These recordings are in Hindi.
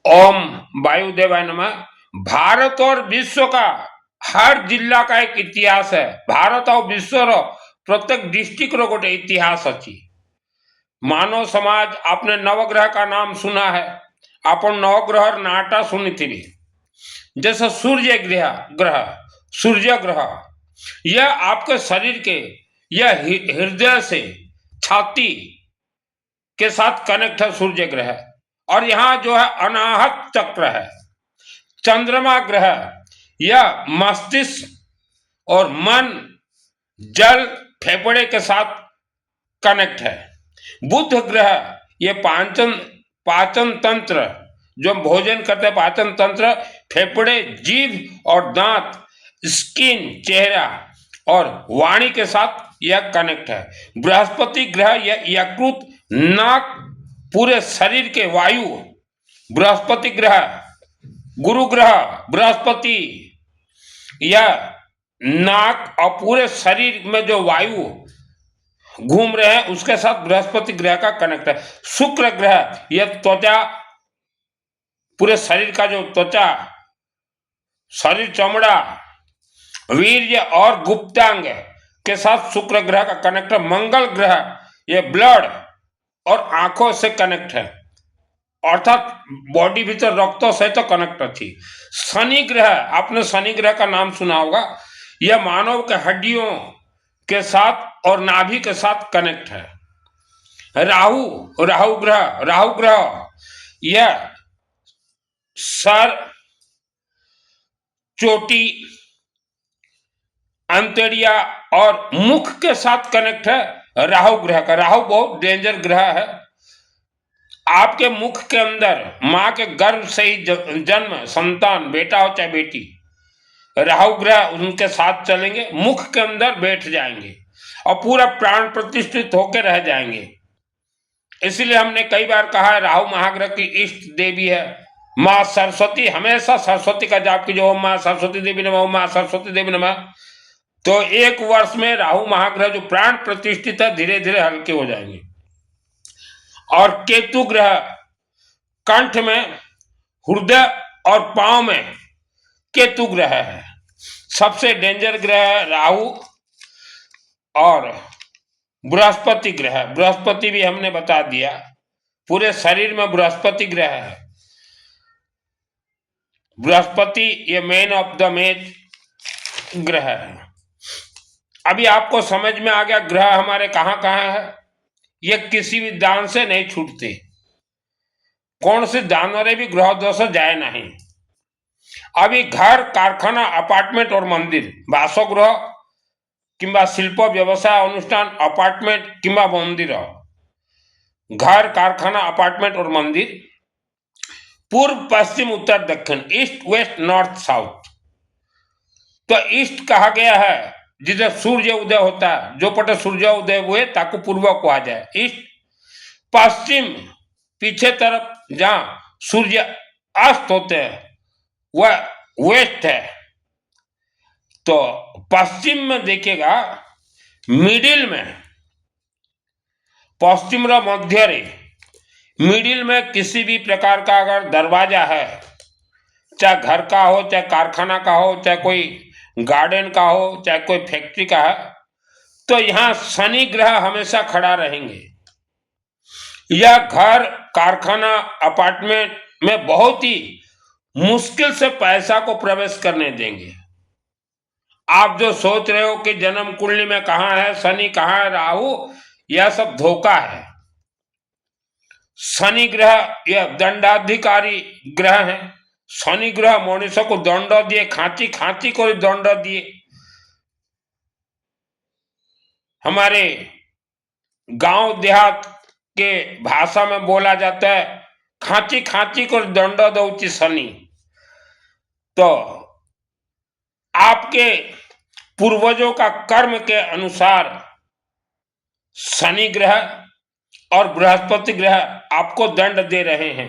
ओम वायुदेवाय नमः। भारत और विश्व का हर जिला का एक इतिहास है। भारत और विश्वर प्रत्येक डिस्ट्रिक्ट रो गोटे इतिहास अच्छी। मानव समाज आपने नवग्रह का नाम सुना है। अपन नवग्रह नाटा सुनी थी। जैसे सूर्य ग्रह सूर्य ग्रह यह आपके शरीर के यह हृदय से छाती के साथ कनेक्ट है सूर्य ग्रह। और यहाँ जो है अनाहत चक्र है। चंद्रमा ग्रह यह मस्तिष्क और मन जल फेफड़े के साथ कनेक्ट है। बुध ग्रह ये पाचन तंत्र जो हम भोजन करते हैं, पाचन तंत्र, फेफड़े, जीभ और दांत, स्किन, चेहरा और वाणी के साथ यह कनेक्ट है। बृहस्पति ग्रह यह यकृत, नाक, पूरे शरीर के वायु। बृहस्पति ग्रह, गुरु ग्रह बृहस्पति यह नाक और पूरे शरीर में जो वायु घूम रहे हैं उसके साथ बृहस्पति ग्रह का कनेक्ट है। शुक्र ग्रह यह त्वचा, पूरे शरीर का जो त्वचा, शरीर, चमड़ा, वीर्य और गुप्तांग के साथ शुक्र ग्रह का कनेक्ट है। मंगल ग्रह यह ब्लड और आंखों से कनेक्ट है, अर्थात बॉडी भीतर रक्त सहित कनेक्ट अच्छी। शनि ग्रह, आपने शनि ग्रह का नाम सुना होगा। यह मानव के हड्डियों के साथ और नाभि के साथ कनेक्ट है। राहु ग्रह यह सर, चोटी, अंतड़िया और मुख के साथ कनेक्ट है। राहु ग्रह का, राहु बहुत डेंजर ग्रह है। आपके मुख के अंदर मां के गर्भ से ही जन्म संतान, बेटा हो चाहे बेटी, राहु ग्रह उनके साथ चलेंगे, मुख के अंदर बैठ जाएंगे और पूरा प्राण प्रतिष्ठित होकर रह जाएंगे। इसलिए हमने कई बार कहा है राहु महाग्रह की इष्ट देवी है मां सरस्वती। हमेशा सरस्वती का जाप कीजिए, ओम मां सरस्वती देवी नमः, ओम मां सरस्वती देवी नमः। तो एक वर्ष में राहु महाग्रह जो प्राण प्रतिष्ठित है धीरे धीरे हल्के हो जाएंगे। और केतु ग्रह कंठ में, हृदय और पांव में केतु ग्रह है। सबसे डेंजर ग्रह है राहु। और बृहस्पति ग्रह, बृहस्पति भी हमने बता दिया, पूरे शरीर में बृहस्पति ग्रह है। बृहस्पति ये मैन ऑफ द मैच ग्रह है। अभी आपको समझ में आ गया ग्रह हमारे कहाँ कहाँ है। ये किसी भी दान से नहीं छूटते। कौन से दानवरे भी ग्रह दोष जाए नहीं। अभी घर, कारखाना, अपार्टमेंट और मंदिर, बासगृह किंबा शिल्प व्यवसाय अनुष्ठान, अपार्टमेंट किंबा मंदिर, घर, कारखाना, अपार्टमेंट और मंदिर, पूर्व, पश्चिम, उत्तर, दक्षिण, ईस्ट, वेस्ट, नॉर्थ, साउथ। तो ईस्ट कहा गया है जिधर सूर्य उदय होता है, जो पटे सूर्य उदय हुए ताकू पूर्व कहा जाए ईस्ट। पश्चिम पीछे तरफ जहां सूर्य अस्त होते हैं वह वेस्ट है। तो पश्चिम में देखिएगा, मिडिल में, पश्चिम रा मध्य रे मिडिल में किसी भी प्रकार का अगर दरवाजा है, चाहे घर का हो, चाहे कारखाना का हो, चाहे कोई गार्डन का हो, चाहे कोई फैक्ट्री का है, तो यहां शनि ग्रह हमेशा खड़ा रहेंगे। यह घर, कारखाना, अपार्टमेंट में बहुत ही मुश्किल से पैसा को प्रवेश करने देंगे। आप जो सोच रहे हो कि जन्म कुंडली में कहां है शनि, कहां है राहु, यह सब धोखा है। शनि ग्रह यह दंडाधिकारी ग्रह है। शनि ग्रह मनुष्य को दंड दिए, खांची खांची को दंड दिए। हमारे गांव देहात के भाषा में बोला जाता है खांची खांची को दंड दौची शनि। तो आपके पूर्वजों का कर्म के अनुसार शनि ग्रह और बृहस्पति ग्रह आपको दंड दे रहे हैं।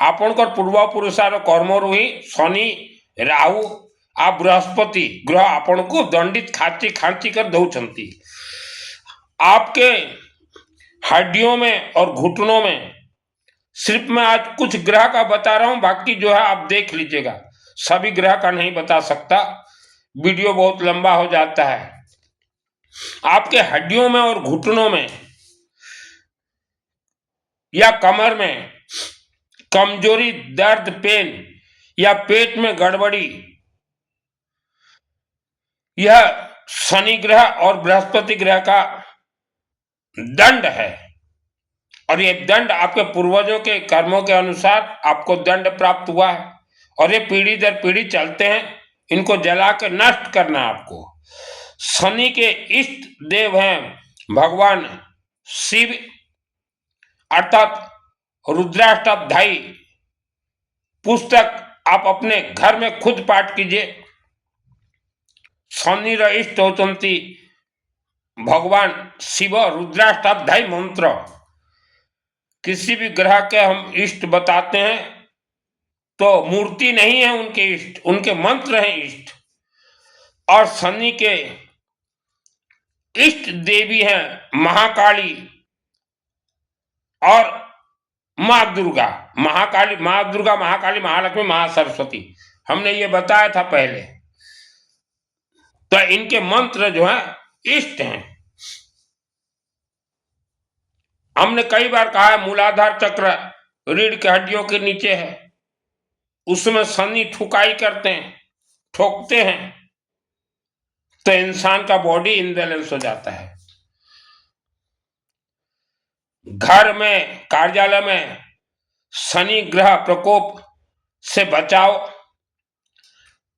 आपनकर पूर्व पुरुषार कर्म ही शनि, राहु आ बृहस्पति ग्रह आपण को दंडित खांची खांची कर दौचंती। आपके हड्डियों में और घुटनों में सिर्फ मैं आज कुछ ग्रह का बता रहा हूं, बाकी जो है आप देख लीजिएगा, सभी ग्रह का नहीं बता सकता, वीडियो बहुत लंबा हो जाता है। आपके हड्डियों में और घुटनों में या कमर में कमजोरी, दर्द, पेन या पेट में गड़बड़ी, यह शनि ग्रह और बृहस्पति ग्रह का दंड है। और ये दंड आपके पूर्वजों के कर्मों के अनुसार आपको दंड प्राप्त हुआ है, और ये पीढ़ी दर पीढ़ी चलते हैं। इनको जला के नष्ट करना है आपको। शनि के इष्ट देव हैं भगवान शिव, अर्थात रुद्राष्टाध्यायी पुस्तक आप अपने घर में खुद पाठ कीजिए। शनि इष्ट होती भगवान शिव रुद्राष्टाध्यायी मंत्र, किसी भी ग्रह के हम इष्ट बताते हैं तो मूर्ति नहीं है उनके इष्ट, उनके मंत्र हैं इष्ट। और शनि के इष्ट देवी हैं महाकाली और माँ दुर्गा। महाकाली, माँ दुर्गा, महाकाली, महालक्ष्मी, महासरस्वती, हमने ये बताया था पहले। तो इनके मंत्र जो है इष्ट हैं। हमने कई बार कहा है मूलाधार चक्र रीढ़ की हड्डियों के नीचे है, उसमें शनि ठुकाई करते हैं, ठोकते हैं, तो इंसान का बॉडी इनबैलेंस हो जाता है। घर में, कार्यालय में शनि ग्रह प्रकोप से बचाओ,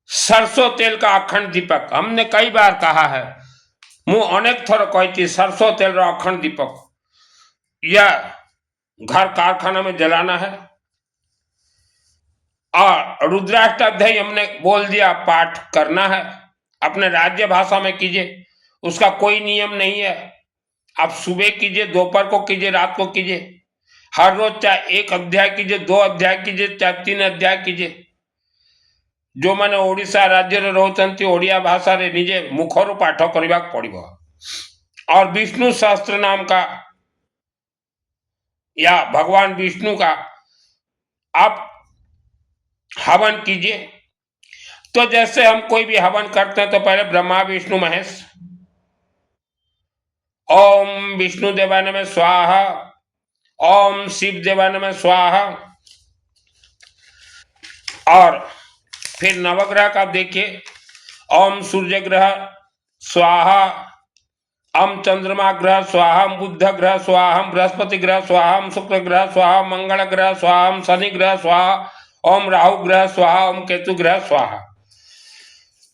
सरसों तेल का अखंड दीपक, हमने कई बार कहा है, मुँह अनेक थोड़ा कहती सरसों तेल का अखंड दीपक, यह घर कारखाना में जलाना है। और रुद्राष्टाध्यायी हमने बोल दिया पाठ करना है, अपने राज्य भाषा में कीजिए, उसका कोई नियम नहीं है। आप सुबह कीजिए, दोपहर को कीजिए, रात को कीजिए, हर रोज चाहे 1 अध्याय कीजिए, 2 अध्याय कीजिए, चाहे 3 अध्याय कीजिए। जो मैंने ओडिशा राज्य में रोचंती ओडिया भाषा रे निजे मुखर पाठ करने पड़ो। और विष्णु सहस्त्र नाम का या भगवान विष्णु का आप हवन कीजिए। तो जैसे हम कोई भी हवन करते हैं तो पहले ब्रह्मा विष्णु महेश, ओम विष्णु देवाय नमः स्वाहा, ओम शिव देवाय नमः स्वाहा। और फिर नवग्रह का देखिए, ओम सूर्य ग्रह स्वाहा, ओम चंद्रमा ग्रह स्वाहा, बुध ग्रह स्वाहा, बृहस्पति ग्रह स्वाहा, शुक्र ग्रह स्वाहा, मंगल ग्रह स्वाहा, शनि ग्रह स्वाहा, ओम राहु ग्रह स्वाहा, ओम केतु ग्रह स्वाहा।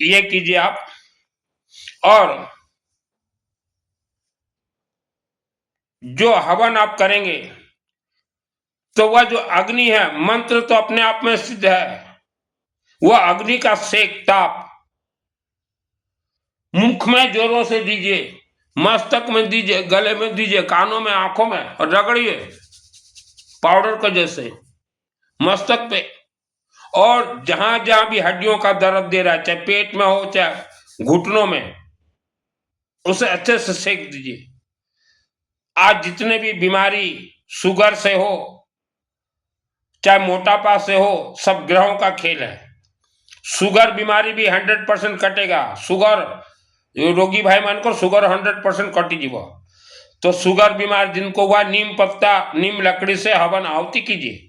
ये कीजिए आप। और जो हवन आप करेंगे तो वह जो अग्नि है, मंत्र तो अपने आप में सिद्ध है, वह अग्नि का सेक ताप मुख में जोरों से दीजिए, मस्तक में दीजिए, गले में दीजिए, कानों में, आंखों में, और रगड़िए पाउडर को जैसे मस्तक पे। और जहां जहां भी हड्डियों का दर्द दे रहा है, चाहे पेट में हो चाहे घुटनों में, उसे अच्छे से सेक दीजिए। आज जितने भी बीमारी शुगर से हो चाहे मोटापा से हो, सब ग्रहों का खेल है। शुगर बीमारी भी 100% कटेगा। शुगर रोगी भाई मान को शुगर 100% कटी जीव। तो शुगर बीमार जिनको हुआ, नीम पत्ता, नीम लकड़ी से हवन आहुति कीजिए।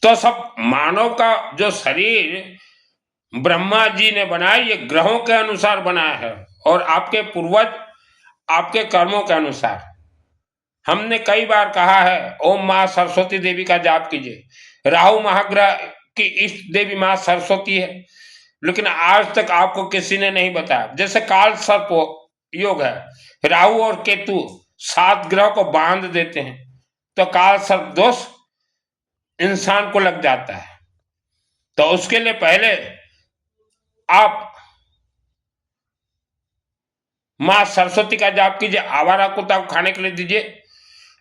तो सब मानव का जो शरीर ब्रह्मा जी ने बनाया, ये ग्रहों के अनुसार बनाया है और आपके पूर्वज आपके कर्मों के अनुसार। हमने कई बार कहा है ओम माँ सरस्वती देवी का जाप कीजिए। राहु महाग्रह की इष्ट देवी माँ सरस्वती है, लेकिन आज तक आपको किसी ने नहीं बताया। जैसे काल सर्प योग है, राहु और केतु 7 ग्रह को बांध देते हैं, तो काल सर्प दोष इंसान को लग जाता है। तो उसके लिए पहले आप माँ सरस्वती का जाप कीजिए, आवारा कुत्ता को खाने के लिए दीजिए,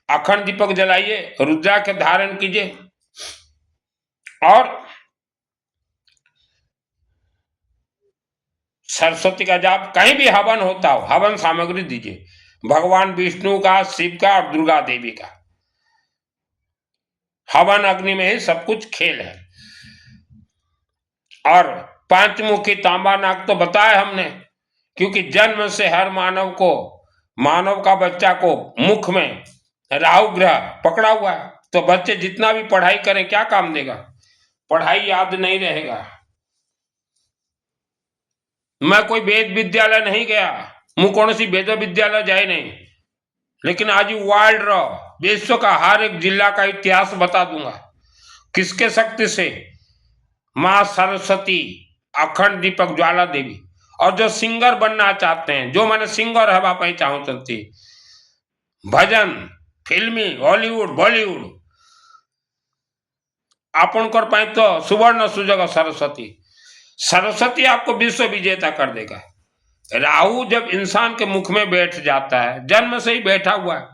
अखंड दीपक जलाइए, रुद्रा के धारण कीजिए। और सरस्वती का जाप, कहीं भी हवन होता हो, हवन सामग्री दीजिए, भगवान विष्णु का, शिव का और दुर्गा देवी का। हवन अग्नि में ही सब कुछ खेल है। और पंचमुखी तांबा नाग तो बताया हमने, क्योंकि जन्म से हर मानव का बच्चा को मुख में राहु ग्रह पकड़ा हुआ है, तो बच्चे जितना भी पढ़ाई करें क्या काम देगा, पढ़ाई याद नहीं रहेगा। मैं कोई वेद विद्यालय नहीं गया, मु कौन सी वेद विद्यालय जाए नहीं, लेकिन आज वर्ल्ड विश्व का हर एक जिला का इतिहास बता दूंगा। किसके शक्ति से? मां सरस्वती, अखंड दीपक ज्वाला देवी। और जो सिंगर बनना चाहते हैं, जो मैंने सिंगर हवा पाई चाहती, भजन, फिल्मी, हॉलीवुड, बॉलीवुड आपन कर पाए तो सुवर्ण सुजग सरस्वती आपको विश्व विजेता कर देगा। राहु जब इंसान के मुख में बैठ जाता है, जन्म से ही बैठा हुआ है,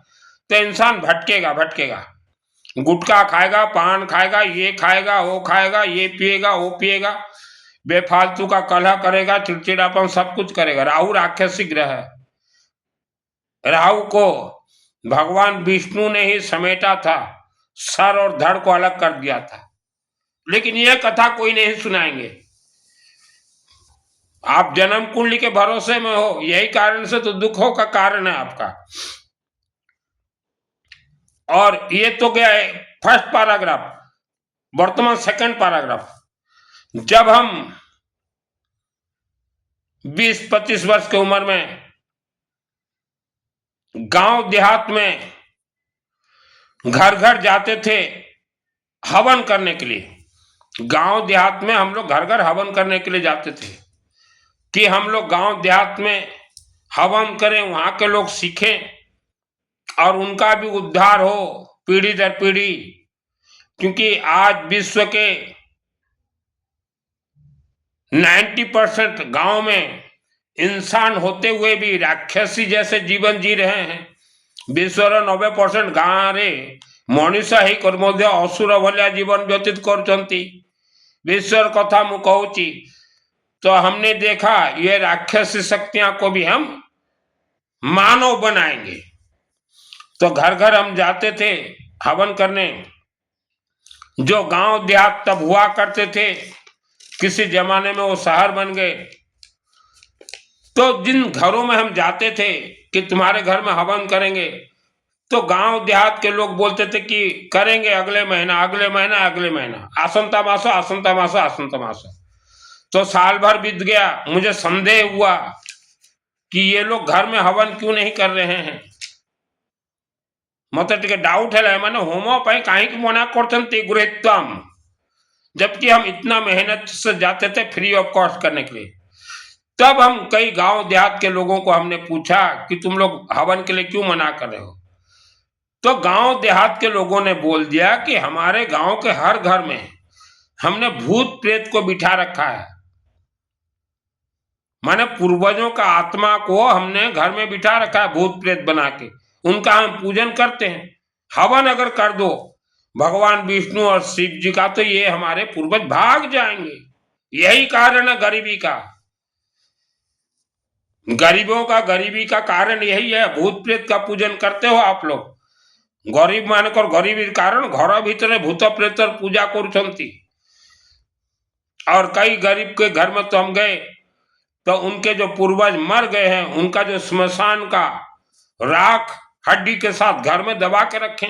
तो इंसान भटकेगा, गुटखा खाएगा, पान खाएगा, ये खाएगा, वो खाएगा, ये पिएगा, वो पिएगा, बेफालतू का कलह करेगा, चिड़चिड़ापन सब कुछ करेगा। राहु राक्षसी ग्रह है। राहु को भगवान विष्णु ने ही समेटा था, सर और धड़ को अलग कर दिया था, लेकिन यह कथा कोई नहीं सुनाएंगे। आप जन्म कुंडली के भरोसे में हो, यही कारण से तो दुखों का कारण है आपका। और ये तो गया है फर्स्ट पैराग्राफ। वर्तमान सेकंड पैराग्राफ। जब हम 20-25 वर्ष की उम्र में गांव देहात में घर घर जाते थे हवन करने के लिए, गांव देहात में हम लोग घर घर हवन करने के लिए जाते थे कि हम लोग गांव देहात में हवन करें, वहां के लोग सीखें और उनका भी उद्धार हो पीढ़ी दर पीढ़ी। क्योंकि आज विश्व के 90% गांव में इंसान होते हुए भी राक्षसी जैसे जीवन जी रहे हैं। विश्वर 90% गाँव रे मनुष्य ही मध्य असुर भलिया जीवन व्यतीत करछंती। विश्वर कथा मु कहूची तो हमने देखा ये राक्षसी शक्तियां को भी हम मानव बनाएंगे। तो घर घर हम जाते थे हवन करने। जो गांव देहात तब हुआ करते थे, किसी जमाने में वो शहर बन गए। तो जिन घरों में हम जाते थे कि तुम्हारे घर में हवन करेंगे, तो गांव देहात के लोग बोलते थे कि करेंगे अगले महीना, अगले महीना, अगले महीना, आसंता मासो, आसंता मासो, आसंता मासो। तो साल भर बीत गया, मुझे संदेह हुआ कि ये लोग घर में हवन क्यों नहीं कर रहे हैं। मत टे डाउट है मैंने होमो पाई कहीं मना करते गृहत्वम, जबकि हम इतना मेहनत से जाते थे फ्री ऑफ कॉस्ट करने के लिए। तब हम कई गांव देहात के लोगों को हमने पूछा कि तुम लोग हवन के लिए क्यों मना कर रहे हो। तो गांव देहात के लोगों ने बोल दिया कि हमारे गांव के हर घर में हमने भूत प्रेत को बिठा रखा है, माने पूर्वजों का आत्मा को हमने घर में बिठा रखा है भूत प्रेत बना के, उनका हम पूजन करते हैं। हवन अगर कर दो भगवान विष्णु और शिव जी का, तो ये हमारे पूर्वज भाग जाएंगे। यही कारण है गरीबी का। गरीबों का गरीबी का कारण यही है, भूत प्रेत का पूजन करते हो आप लोग। गरीब मानकर गरीबी कारण घर भीतर भूत प्रेत पूजा करुछंती। और कई गरीब के घर में तो हम गए तो उनके जो पूर्वज मर गए हैं, उनका जो स्मशान का राख हड्डी के साथ घर में दबा के रखे।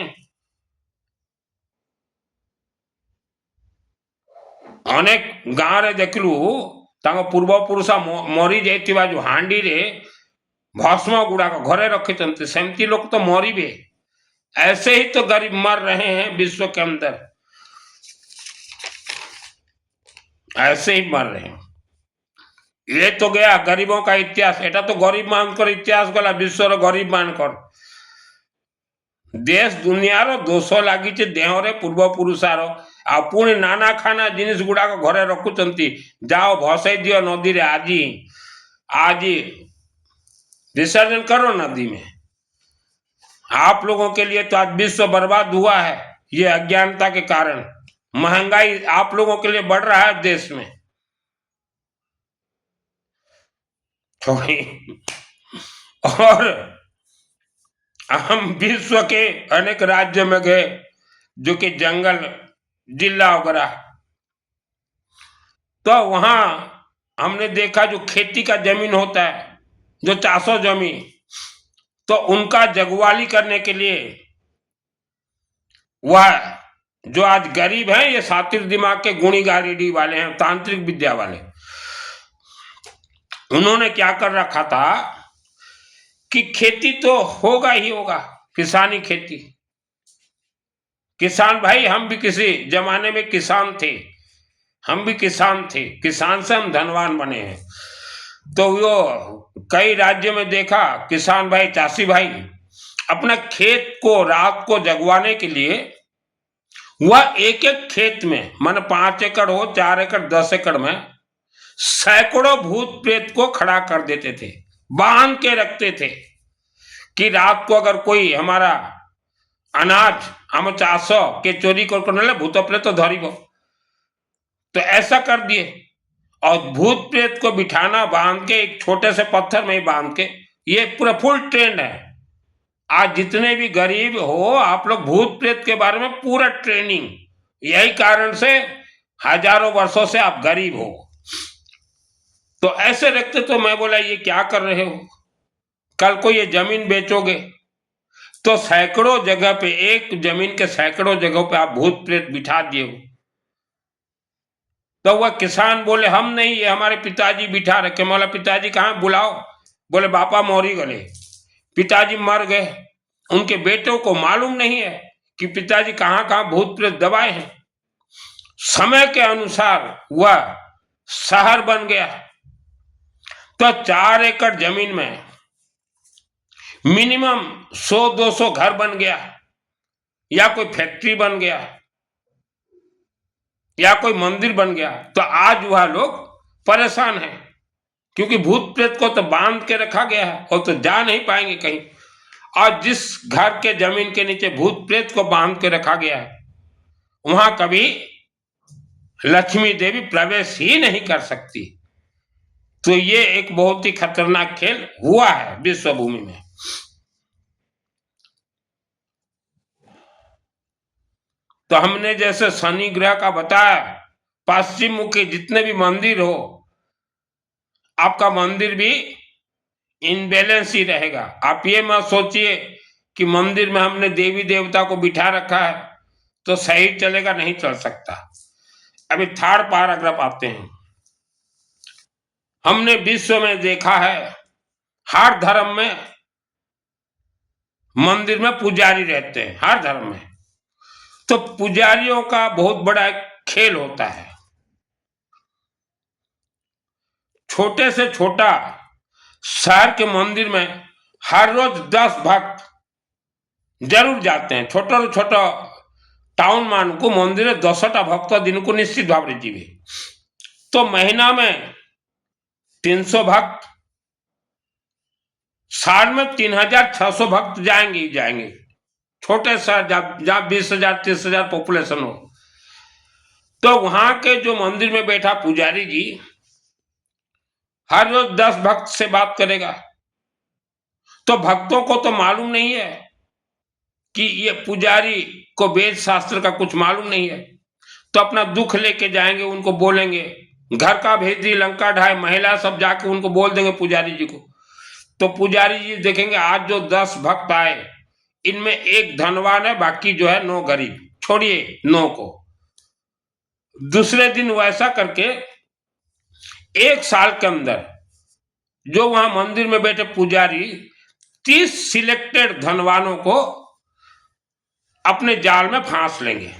अनेक गाँव रे देखलू पूर्व पुरुष मरी जाइथिबा जो हांडी रे भस्म गुड़ा घरे रखी, सेमती लोग तो मरीबे। ऐसे ही तो गरीब मर रहे हैं विश्व के अंदर, ऐसे ही मर रहे हैं। ये तो गया गरीबों का इतिहास। एटा तो गरीब मानकर इतिहास गला, विश्वर गरीब मानकर। देश दुनियार दोष लगी देहरे पूर्वपुरुषार आ पुणी नाना खाना जिनिस गुड़ाक घरे रखुचंती। जाओ भसई दियो नदी रे, आज विसर्जन करो नदी में। आप लोगों के लिए तो आज विश्व बर्बाद हुआ है, ये अज्ञानता के कारण। महंगाई आप लोगों के लिए बढ़ रहा है देश में। और हम विश्व के अनेक राज्य में गए, जो कि जंगल जिला वगैरह। तो वहां हमने देखा जो खेती का जमीन होता है, जो चासो जमीन, तो उनका जगवाली करने के लिए वह जो आज गरीब हैं, ये सातिर दिमाग के गुणी गारीडी वाले हैं, तांत्रिक विद्या वाले, उन्होंने क्या कर रखा था कि खेती तो होगा ही होगा, किसानी खेती, किसान भाई, हम भी किसी जमाने में किसान थे, हम भी किसान थे, किसान से हम धनवान बने हैं। तो वो कई राज्य में देखा किसान भाई, चासी भाई अपना खेत को रात को जगवाने के लिए वह एक एक खेत में, मन 5 एकड़ हो, 4 एकड़, 10 एकड़ में सैकड़ों भूत प्रेत को खड़ा कर देते थे, बांध के रखते थे कि रात को अगर कोई हमारा अनाज हम चाष के चोरी कर भूत प्रेत तो धरी वो, तो ऐसा कर दिए। और भूत प्रेत को बिठाना बांध के, एक छोटे से पत्थर में ही बांध के, ये पूरा फुल ट्रेंड है। आज जितने भी गरीब हो आप लोग, भूत प्रेत के बारे में पूरा ट्रेनिंग, यही कारण से हजारों वर्षों से आप गरीब हो। तो ऐसे रखते, तो मैं बोला ये क्या कर रहे हो, कल को ये जमीन बेचोगे तो सैकड़ों जगह पे, एक जमीन के सैकड़ों जगहों पे आप भूत प्रेत बिठा दिए हो। तो वह किसान बोले हम नहीं, ये हमारे पिताजी बिठा रखे। बोला पिताजी कहाँ, बुलाओ। बोले बापा मौरी गले, पिताजी मर गए, उनके बेटों को मालूम नहीं है कि पिताजी कहाँ कहाँ भूत प्रेत दबाए हैं। समय के अनुसार वह शहर बन गया। तो 4 एकड़ जमीन में मिनिमम 100-200 घर बन गया, या कोई फैक्ट्री बन गया, या कोई मंदिर बन गया। तो आज वह लोग परेशान हैं, क्योंकि भूत प्रेत को तो बांध के रखा गया है और तो जा नहीं पाएंगे कहीं। और जिस घर के जमीन के नीचे भूत प्रेत को बांध के रखा गया है, वहां कभी लक्ष्मी देवी प्रवेश ही नहीं कर सकती। तो ये एक बहुत ही खतरनाक खेल हुआ है विश्व भूमि में। तो हमने जैसे शनि ग्रह का बताया, पश्चिम मुखी जितने भी मंदिर हो, आपका मंदिर भी इनबैलेंस ही रहेगा। आप ये मत सोचिए कि मंदिर में हमने देवी देवता को बिठा रखा है तो सही चलेगा, नहीं चल सकता। अभी 3rd पैराग्राफ आते हैं। हमने विश्व में देखा है हर धर्म में मंदिर में पुजारी रहते हैं, हर धर्म में। तो पुजारियों का बहुत बड़ा खेल होता है। छोटे से छोटा शहर के मंदिर में हर रोज 10 भक्त जरूर जाते हैं। छोटा छोटा टाउन मान को मंदिर 10टा भक्त दिन को निश्चित भाव जीवे। तो महीना में 300 भक्त, साल में 3600 भक्त जाएंगे ही जाएंगे। छोटे शहर जहाँ 20,000 30,000 पॉपुलेशन हो, तो वहां के जो मंदिर में बैठा पुजारी जी हर रोज 10 भक्त से बात करेगा। तो भक्तों को तो मालूम नहीं है कि ये पुजारी को वेद शास्त्र का कुछ मालूम नहीं है। तो अपना दुख लेके जाएंगे, उनको बोलेंगे, घर का भेदी लंका ढाए, महिला सब जाके उनको बोल देंगे पुजारी जी को। तो पुजारी जी देखेंगे आज जो 10 भक्त आए, इनमें एक धनवान है, बाकी जो है 9 गरीब, छोड़िए 9 को। दूसरे दिन वैसा करके 1 साल के अंदर जो वहां मंदिर में बैठे पुजारी 30 सिलेक्टेड धनवानों को अपने जाल में फांस लेंगे,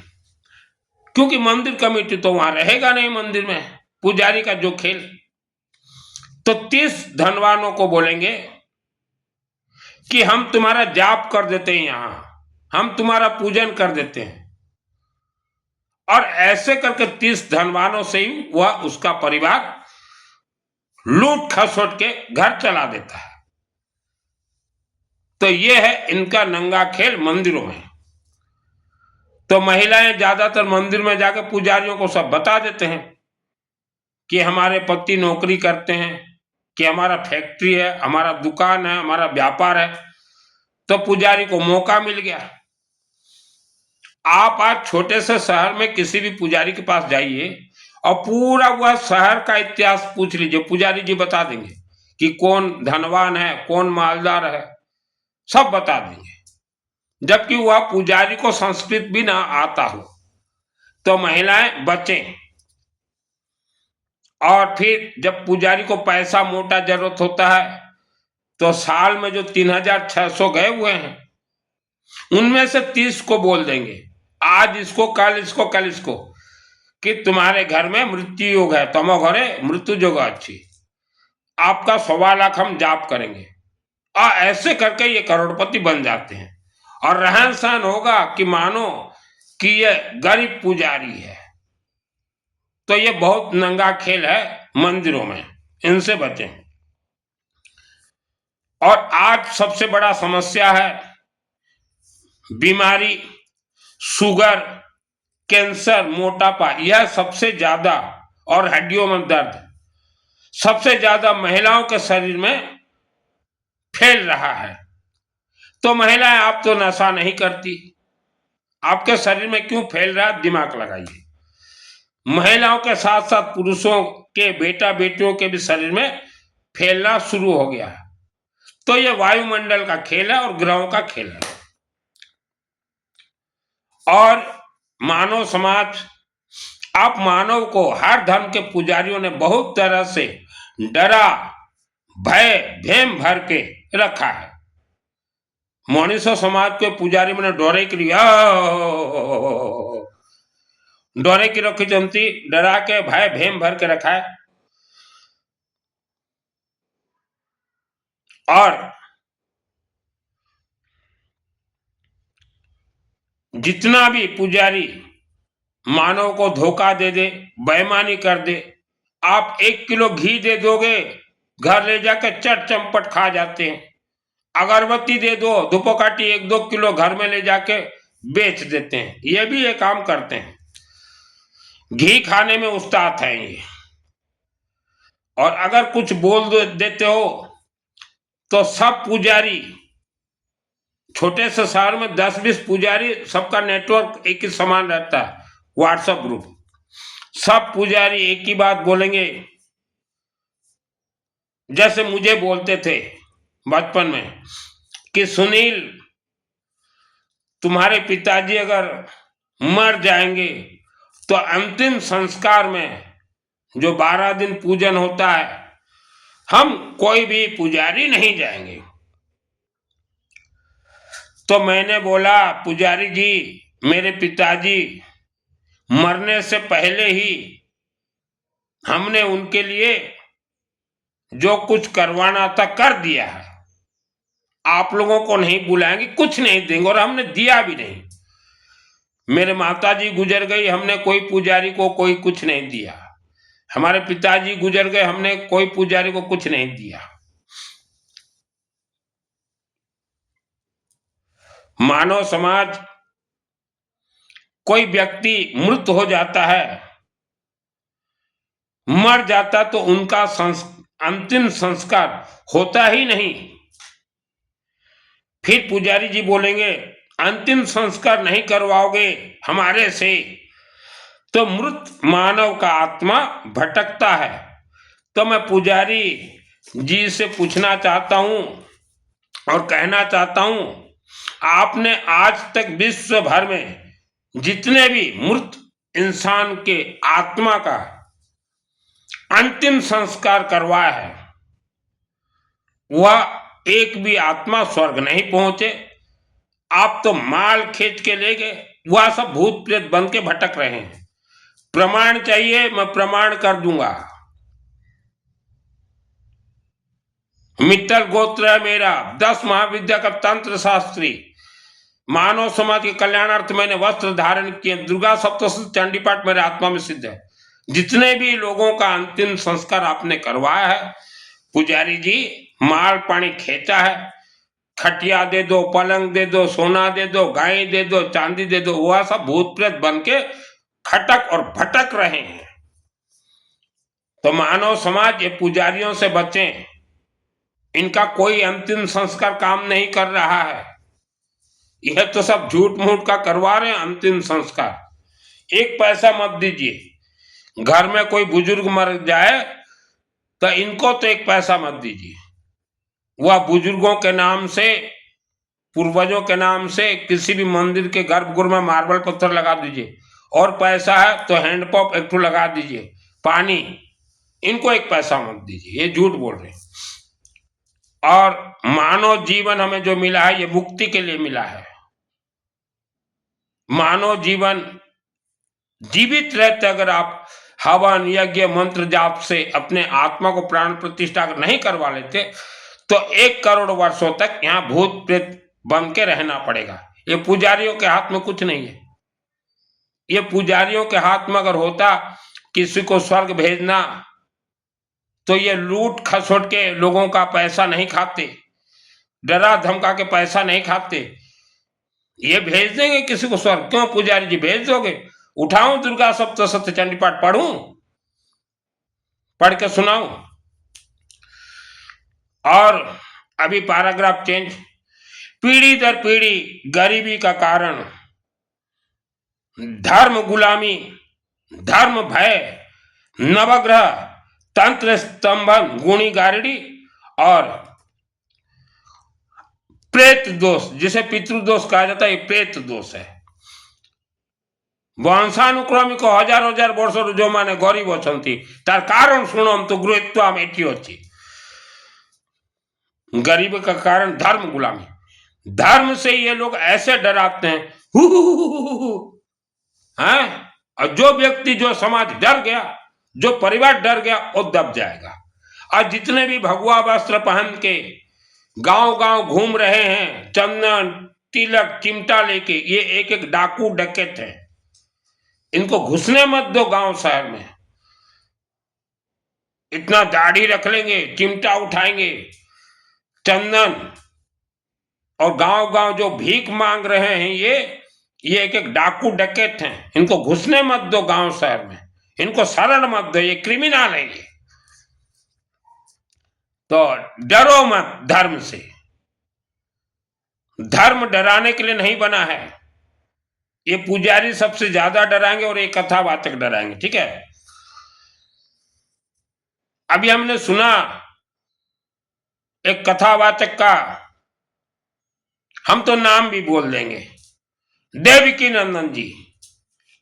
क्योंकि मंदिर कमेटी तो वहां रहेगा नहीं मंदिर में, पुजारी का जो खेल। तो 30 धनवानों को बोलेंगे कि हम तुम्हारा जाप कर देते हैं, यहां हम तुम्हारा पूजन कर देते हैं। और ऐसे करके 30 धनवानों से ही वह उसका परिवार लूट खसोट के घर चला देता है। तो यह है इनका नंगा खेल मंदिरों में। तो महिलाएं ज्यादातर मंदिर में जाकर पुजारियों को सब बता देते हैं कि हमारे पति नौकरी करते हैं, कि हमारा फैक्ट्री है, हमारा दुकान है, हमारा व्यापार है। तो पुजारी को मौका मिल गया। आप आज छोटे से शहर में किसी भी पुजारी के पास जाइए और पूरा वह शहर का इतिहास पूछ लीजिए, पुजारी जी बता देंगे कि कौन धनवान है, कौन मालदार है, सब बता देंगे। जबकि वह पुजारी को संस्कृत भी ना आता हो। तो महिलाएं बचें। और फिर जब पुजारी को पैसा मोटा जरूरत होता है तो साल में जो 3,600 गए हुए हैं उनमें से 30 को बोल देंगे, आज इसको, कल इसको, कल इसको, कि तुम्हारे घर में मृत्यु योग है, तमो घरे मृत्यु योग अच्छी, आपका 1,15,00,000 हम जाप करेंगे। और ऐसे करके ये करोड़पति बन जाते हैं। और रहन सहन होगा कि मानो कि ये गरीब पुजारी है। तो ये बहुत नंगा खेल है मंदिरों में, इनसे बचें। और आज सबसे बड़ा समस्या है बीमारी, शुगर, कैंसर, मोटापा, यह सबसे ज्यादा, और हड्डियों में दर्द सबसे ज्यादा महिलाओं के शरीर में फैल रहा है। तो महिलाएं, आप तो नशा नहीं करती, आपके शरीर में क्यों फैल रहा है, दिमाग लगाइए। महिलाओं के साथ साथ पुरुषों के बेटा बेटियों के भी शरीर में फैलना शुरू हो गया है। तो यह वायुमंडल का खेल है और ग्रहों का खेल है। और मानव समाज, आप मानव को, हर धर्म के पुजारियों ने बहुत तरह से डरा, भय, भेम भर के रखा है। मनीष समाज के पुजारी मैंने डरे के लिए डरे की रखी चमती, डरा के, भय भेम भर के रखा है। और जितना भी पुजारी मानव को धोखा दे दे, बेईमानी कर दे, आप 1 किलो घी दे दोगे, घर ले जाकर चट चंपट खा जाते हैं। अगरबत्ती दे दो, धूपकाठी 1-2 किलो घर में ले जाके बेच देते हैं, ये भी ये काम करते हैं। घी खाने में उस्ताद हैं ये। और अगर कुछ बोल देते हो तो सब पुजारी, छोटे से शहर में 10-20 पुजारी, सबका नेटवर्क एक ही समान रहता है, व्हाट्सएप ग्रुप, सब पुजारी एक ही बात बोलेंगे। जैसे मुझे बोलते थे बचपन में कि सुनील, तुम्हारे पिताजी अगर मर जाएंगे तो अंतिम संस्कार में जो 12 दिन पूजन होता है, हम कोई भी पुजारी नहीं जाएंगे। तो मैंने बोला, पुजारी जी, मेरे पिताजी मरने से पहले ही हमने उनके लिए जो कुछ करवाना था कर दिया है, आप लोगों को नहीं बुलाएंगे, कुछ नहीं देंगे, और हमने दिया भी नहीं। मेरे माताजी गुजर गई, हमने कोई पुजारी को कोई कुछ नहीं दिया। हमारे पिताजी गुजर गए, हमने कोई पुजारी को कुछ नहीं दिया। मानव समाज, कोई व्यक्ति मृत हो जाता है, मर जाता, तो उनका अंतिम संस्कार होता ही नहीं। फिर पुजारी जी बोलेंगे, अंतिम संस्कार नहीं करवाओगे हमारे से तो मृत मानव का आत्मा भटकता है। तो मैं पुजारी जी से पूछना चाहता हूं और कहना चाहता हूं, आपने आज तक विश्व भर में जितने भी मृत इंसान के आत्मा का अंतिम संस्कार करवाया है, वह एक भी आत्मा स्वर्ग नहीं पहुंचे। आप तो माल खींच के ले गए, वह सब भूत प्रेत बन के भटक रहे हैं। प्रमाण चाहिए, मैं प्रमाण कर दूंगा। मित्तल गोत्र है मेरा, 10 महाविद्या का तंत्र शास्त्री। मानव समाज के कल्याणार्थ मैंने वस्त्र धारण किए। दुर्गा सप्तशती चंडी पाठ मेरे आत्मा में सिद्ध है। जितने भी लोगों का अंतिम संस्कार आपने करवाया है, पुजारी जी माल पानी खेचा है, खटिया दे दो, पलंग दे दो, सोना दे दो, गाय दे दो, चांदी दे दो, वह सब भूत प्रेत बन के खटक और भटक रहे हैं। तो मानव समाज, ये पुजारियों से बचें, इनका कोई अंतिम संस्कार काम नहीं कर रहा है। यह तो सब झूठ मूठ का करवा रहे हैं अंतिम संस्कार। एक पैसा मत दीजिए। घर में कोई बुजुर्ग मर जाए तो इनको तो एक पैसा मत दीजिए। वह बुजुर्गों के नाम से, पूर्वजों के नाम से किसी भी मंदिर के गर्भगृह में मार्बल पत्थर लगा दीजिए, और पैसा है तो हैंडपंप एक ठो लगा दीजिए, पानी। इनको एक पैसा मत दीजिए, ये झूठ बोल रहे हैं। और मानव जीवन हमें जो मिला है ये मुक्ति के लिए मिला है। मानव जीवन जीवित रहते अगर आप हवन यज्ञ मंत्र जाप से अपने आत्मा को प्राण प्रतिष्ठा नहीं करवा लेते तो 1 करोड़ वर्षों तक यहाँ भूत प्रेत बन के रहना पड़ेगा। ये पुजारियों के हाथ में कुछ नहीं है। ये पुजारियों के हाथ में अगर होता किसी को स्वर्ग भेजना तो ये लूट खसोट के लोगों का पैसा नहीं खाते, डरा धमका के पैसा नहीं खाते। ये भेज देंगे किसी को स्वर्ग। क्यों पुजारी जी भेज दोगे? उठाऊं दुर्गा सप्तशती चंडी पाठ पढ़ूं, पढ़ के सुनाऊं? और अभी पैराग्राफ चेंज। पीढ़ी दर पीढ़ी गरीबी का कारण धर्म गुलामी, धर्म भय, नवग्रह, तंत्र स्तंभन, गुणी गारड़ी और प्रेत दोष, जिसे पितृदोष कहा जाता है, ये प्रेत दोष है। वंशानुक्रमिक हजार हजार वर्ष जो माने गरीब अछंती तार कारण शुणम तो गृहत्वाम एटी अच्छी। गरीब का कारण धर्म गुलामी। धर्म से ये लोग ऐसे डराते हैं हैं? और जो व्यक्ति, जो समाज डर गया, जो परिवार डर गया, वो दब जाएगा। और जितने भी भगवा वस्त्र पहन के गांव गांव घूम रहे हैं, चंदन तिलक चिमटा लेके, ये एक एक डाकू डकैत है। इनको घुसने मत दो गांव शहर में। इतना दाढ़ी रख लेंगे, चिमटा उठाएंगे, चंदन, और गांव गांव जो भीख मांग रहे हैं ये एक एक डाकू डकैत हैं। इनको घुसने मत दो गांव शहर में, इनको शरण मत दो, ये क्रिमिनल है ये। तो डरो मत धर्म से। धर्म डराने के लिए नहीं बना है। ये पुजारी सबसे ज्यादा डराएंगे और ये कथावाचक डराएंगे, ठीक है। अभी हमने सुना एक कथावाचक का, हम तो नाम भी बोल देंगे, देवकी नंदन जी।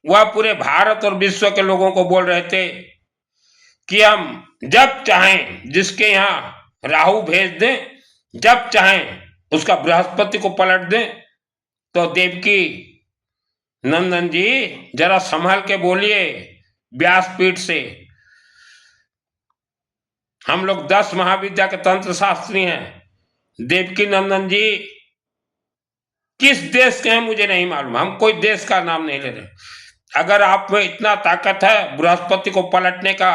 वह पूरे भारत और विश्व के लोगों को बोल रहे थे कि हम जब चाहें जिसके यहां राहु भेज दें, जब चाहें उसका बृहस्पति को पलट दें। तो देवकी नंदन जी जरा संभल के बोलिए व्यासपीठ से। हम लोग 10 महाविद्या के तंत्र शास्त्री हैं। देवकी नंदन जी किस देश के हैं मुझे नहीं मालूम, हम कोई देश का नाम नहीं ले रहे। अगर आप में इतना ताकत है बृहस्पति को पलटने का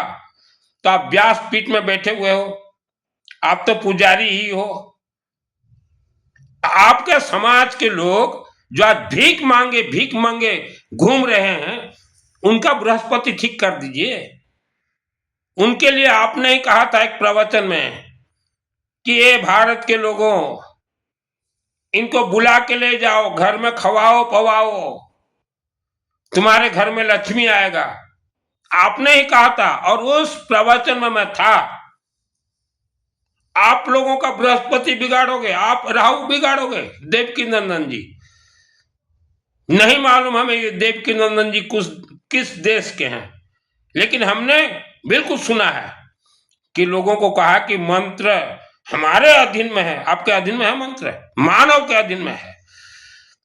तो आप व्यासपीठ में बैठे हुए हो, आप तो पुजारी ही हो। आपके समाज के लोग जो आज भीख मांगे घूम रहे हैं, उनका बृहस्पति ठीक कर दीजिए। उनके लिए आपने ही कहा था एक प्रवचन में कि ये भारत के लोगों, इनको बुला के ले जाओ, घर में खवाओ पवाओ, तुम्हारे घर में लक्ष्मी आएगा। आपने ही कहा था और उस प्रवचन में मैं था। आप लोगों का बृहस्पति बिगाड़ोगे, आप राहु बिगाड़ोगे। देवकी नंदन जी नहीं मालूम हमें ये देवकी नंदन जी किस देश के हैं, लेकिन हमने बिल्कुल सुना है कि लोगों को कहा कि मंत्र हमारे अधीन में है। आपके अधीन में है मंत्र? मानव के अधीन में है।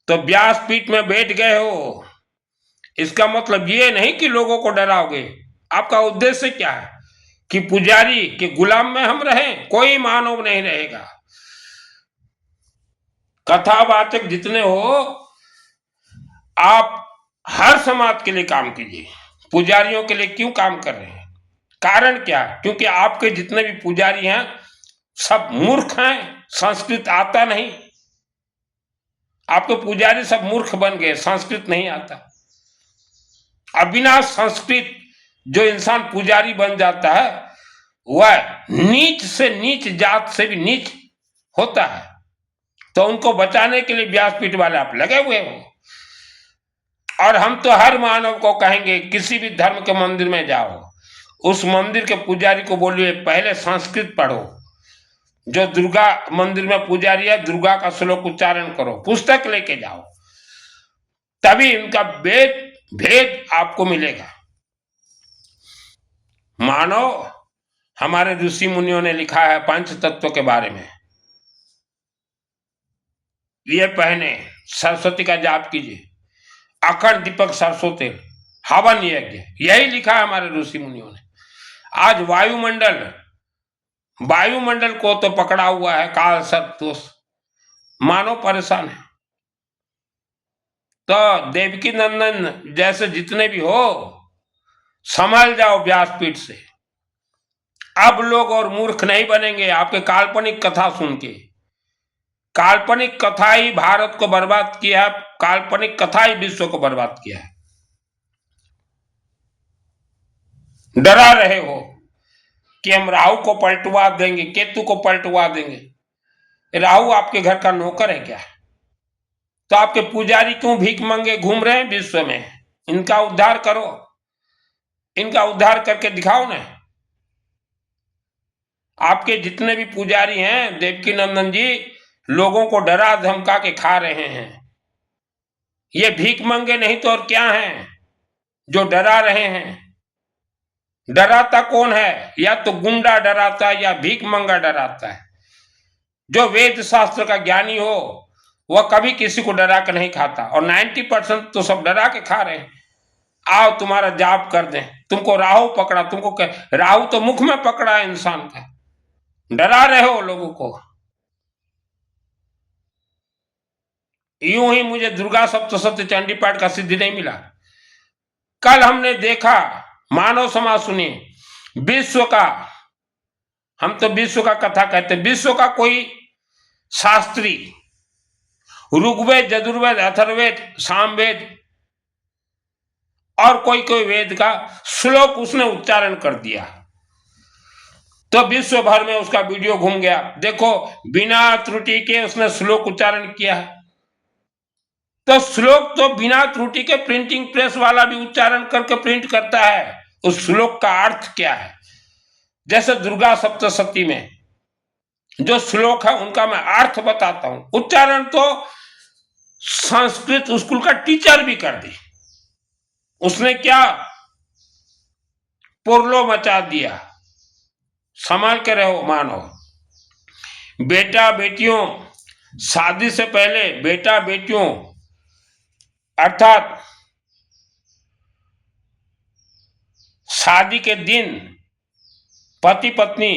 तो व्यासपीठ में बैठ गए हो, इसका मतलब ये नहीं कि लोगों को डराओगे। आपका उद्देश्य क्या है कि पुजारी के गुलाम में हम रहें? कोई मानव नहीं रहेगा। कथावाचक जितने हो, आप हर समाज के लिए काम कीजिए। पुजारियों के लिए क्यों काम कर रहे हैं? कारण क्या? क्योंकि आपके जितने भी पुजारी हैं सब मूर्ख हैं, संस्कृत आता नहीं। आपके पुजारी सब मूर्ख बन गए, संस्कृत नहीं आता। अब बिना संस्कृत जो इंसान पुजारी बन जाता है वह नीच से नीच जात से भी नीच होता है। तो उनको बचाने के लिए व्यासपीठ वाले आप लगे हुए हो। और हम तो हर मानव को कहेंगे, किसी भी धर्म के मंदिर में जाओ, उस मंदिर के पुजारी को बोलिए पहले संस्कृत पढ़ो। जो दुर्गा मंदिर में पुजारी है, दुर्गा का श्लोक उच्चारण करो, पुस्तक लेके जाओ, तभी इनका भेद आपको मिलेगा। मानो हमारे ऋषि मुनियों ने लिखा है पंच तत्व के बारे में। ये पहने सरस्वती का जाप कीजिए, अखंड दीपक सरसों तेल, हवन यज्ञ, यही लिखा है हमारे ऋषि मुनियों ने। आज वायुमंडल को तो पकड़ा हुआ है काल सर्प दोष, मानो परेशान है। तो देवकी नंदन जैसे जितने भी हो, संभल जाओ व्यासपीठ से। अब लोग और मूर्ख नहीं बनेंगे आपके काल्पनिक कथा सुन के। काल्पनिक कथा ही भारत को बर्बाद किया है, काल्पनिक कथा ही विश्व को बर्बाद किया है। डरा रहे हो कि हम राहु को पलटवा देंगे, केतु को पलटवा देंगे। राहु आपके घर का नौकर है क्या? तो आपके पुजारी क्यों भीख मांगे घूम रहे हैं विश्व में? इनका उद्धार करो, इनका उद्धार करके दिखाओ ना। आपके जितने भी पुजारी हैं देवकी नंदन जी, लोगों को डरा धमका के खा रहे हैं। ये भीख मांगे नहीं तो और क्या हैं जो डरा रहे हैं? डराता कौन है? या तो गुंडा डराता है या भीख मंगा डराता है। जो वेद शास्त्र का ज्ञानी हो वह कभी किसी को डरा के नहीं खाता, और 90% तो सब डरा के खा रहे हैं। आओ तुम्हारा जाप कर दें, तुमको राहु पकड़ा, तुमको राहु तो मुख में पकड़ा है इंसान का, डरा रहे हो लोगों को। यूं ही मुझे दुर्गा सप्तशती चंडी पाठ का सिद्धि नहीं मिला। कल हमने देखा, मानव समाज सुनिए, विश्व का, हम तो विश्व का कथा कहते हैं, विश्व का कोई शास्त्री ऋग्वेद, यजुर्वेद, अथर्ववेद, सामवेद और कोई वेद का श्लोक उसने उच्चारण कर दिया तो विश्व भर में उसका वीडियो घूम गया। देखो बिना त्रुटि के उसने श्लोक उच्चारण किया है। तो श्लोक तो बिना त्रुटि के प्रिंटिंग प्रेस वाला भी उच्चारण करके प्रिंट करता है। उस श्लोक का अर्थ क्या है? जैसे दुर्गा सप्तशती में जो श्लोक है उनका मैं अर्थ बताता हूं। उच्चारण तो संस्कृत स्कूल का टीचर भी कर दी। उसने क्या पुरलो मचा दिया। संभाल के रहो मानो। बेटा बेटियों, शादी से पहले बेटा बेटियों अर्थात शादी के दिन पति पत्नी